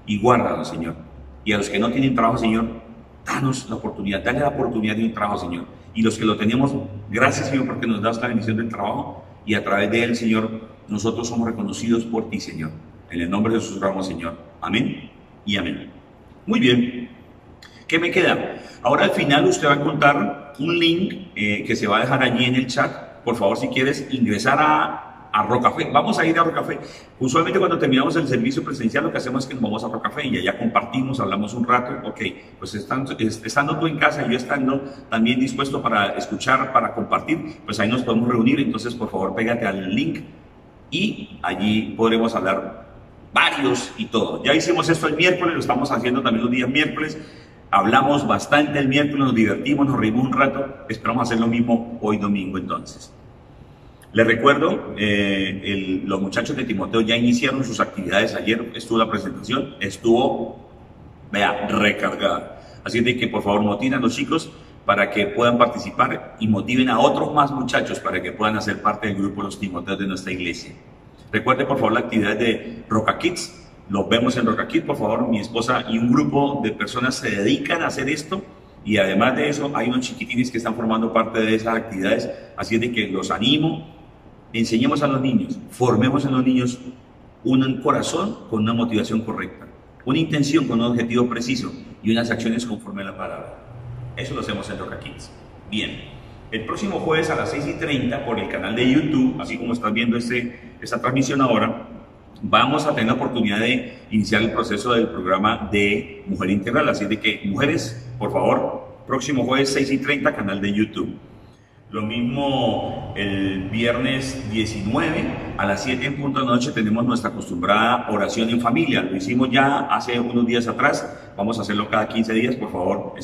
Y guárdalos, Señor. Y a los que no tienen trabajo, Señor, danos la oportunidad, dale la oportunidad de un trabajo, Señor. Y los que lo tenemos, gracias, Señor, porque nos das la bendición del trabajo. Y a través de él, Señor, nosotros somos reconocidos por ti, Señor. En el nombre de Jesús oramos, Señor. Amén y amén. Muy bien. ¿Qué me queda? Ahora al final usted va a encontrar un link que se va a dejar allí en el chat. Por favor, si quieres ingresar a Rocafé. Vamos a ir a Rocafé. Usualmente cuando terminamos el servicio presencial lo que hacemos es que nos vamos a Rocafé y allá compartimos, hablamos un rato. Ok, pues estando tú en casa y yo estando también dispuesto para escuchar, para compartir, pues ahí nos podemos reunir. Entonces, por favor, pégate al link y allí podremos hablar varios y todo. Ya hicimos esto el miércoles, lo estamos haciendo también los días miércoles. Hablamos bastante el miércoles, nos divertimos, nos reímos un rato. Esperamos hacer lo mismo hoy domingo entonces. Les recuerdo, los muchachos de Timoteo ya iniciaron sus actividades. Ayer estuvo la presentación, recargada. Así de que por favor motiven a los chicos para que puedan participar y motiven a otros más muchachos para que puedan hacer parte del grupo de los Timoteos de nuestra iglesia. Recuerde por favor la actividad de Roca Kids. Los vemos en Roca Kids, por favor. Mi esposa y un grupo de personas se dedican a hacer esto. Y además de eso, hay unos chiquitines que están formando parte de esas actividades. Así de que los animo. Enseñemos a los niños, formemos en los niños un corazón con una motivación correcta, una intención con un objetivo preciso y unas acciones conforme a la palabra. Eso lo hacemos en Roca Kids. Bien, el próximo jueves a las 6:30 por el canal de YouTube, así como estás viendo esta transmisión ahora, vamos a tener la oportunidad de iniciar el proceso del programa de Mujer Integral. Así de que, mujeres, por favor, próximo jueves 6:30, canal de YouTube. Lo mismo el viernes 19 a las 7 en punto de la noche tenemos nuestra acostumbrada oración en familia. Lo hicimos ya hace unos días atrás, vamos a hacerlo cada 15 días, por favor,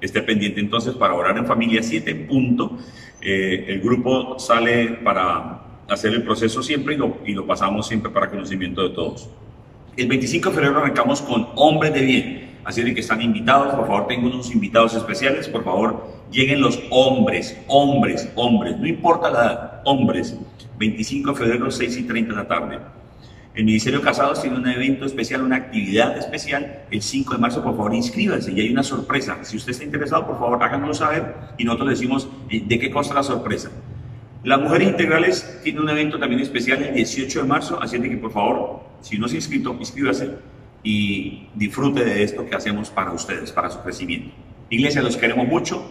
esté pendiente entonces para orar en familia 7 en punto. El grupo sale para hacer el proceso siempre y lo pasamos siempre para conocimiento de todos. El 25 de febrero arrancamos con Hombres de Bien. Así de que están invitados, por favor, tengo unos invitados especiales, por favor, lleguen los hombres, no importa la edad, hombres, 25 de febrero, 6:30 de la tarde. El Ministerio de Casados tiene un evento especial, una actividad especial, el 5 de marzo, por favor, inscríbanse y hay una sorpresa. Si usted está interesado, por favor, háganoslo saber y nosotros le decimos de qué consta la sorpresa. Las Mujeres Integrales tiene un evento también especial el 18 de marzo, así de que, por favor, si no se ha inscrito, inscríbase y disfrute de esto que hacemos para ustedes, para su crecimiento. Iglesia, los queremos mucho,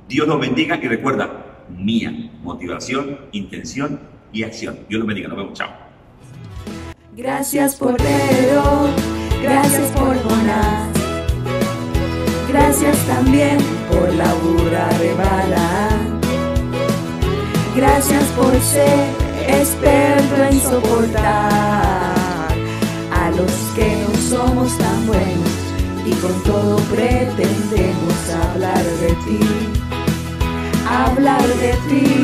Dios los bendiga y recuerda, mía, motivación, intención y acción. Dios los bendiga, nos vemos, chao. Gracias por Pedro, gracias por Jonás, gracias también por la burra de Balaam. Gracias por ser experto en soportar a los que no somos tan buenos y con todo pretendemos hablar de ti,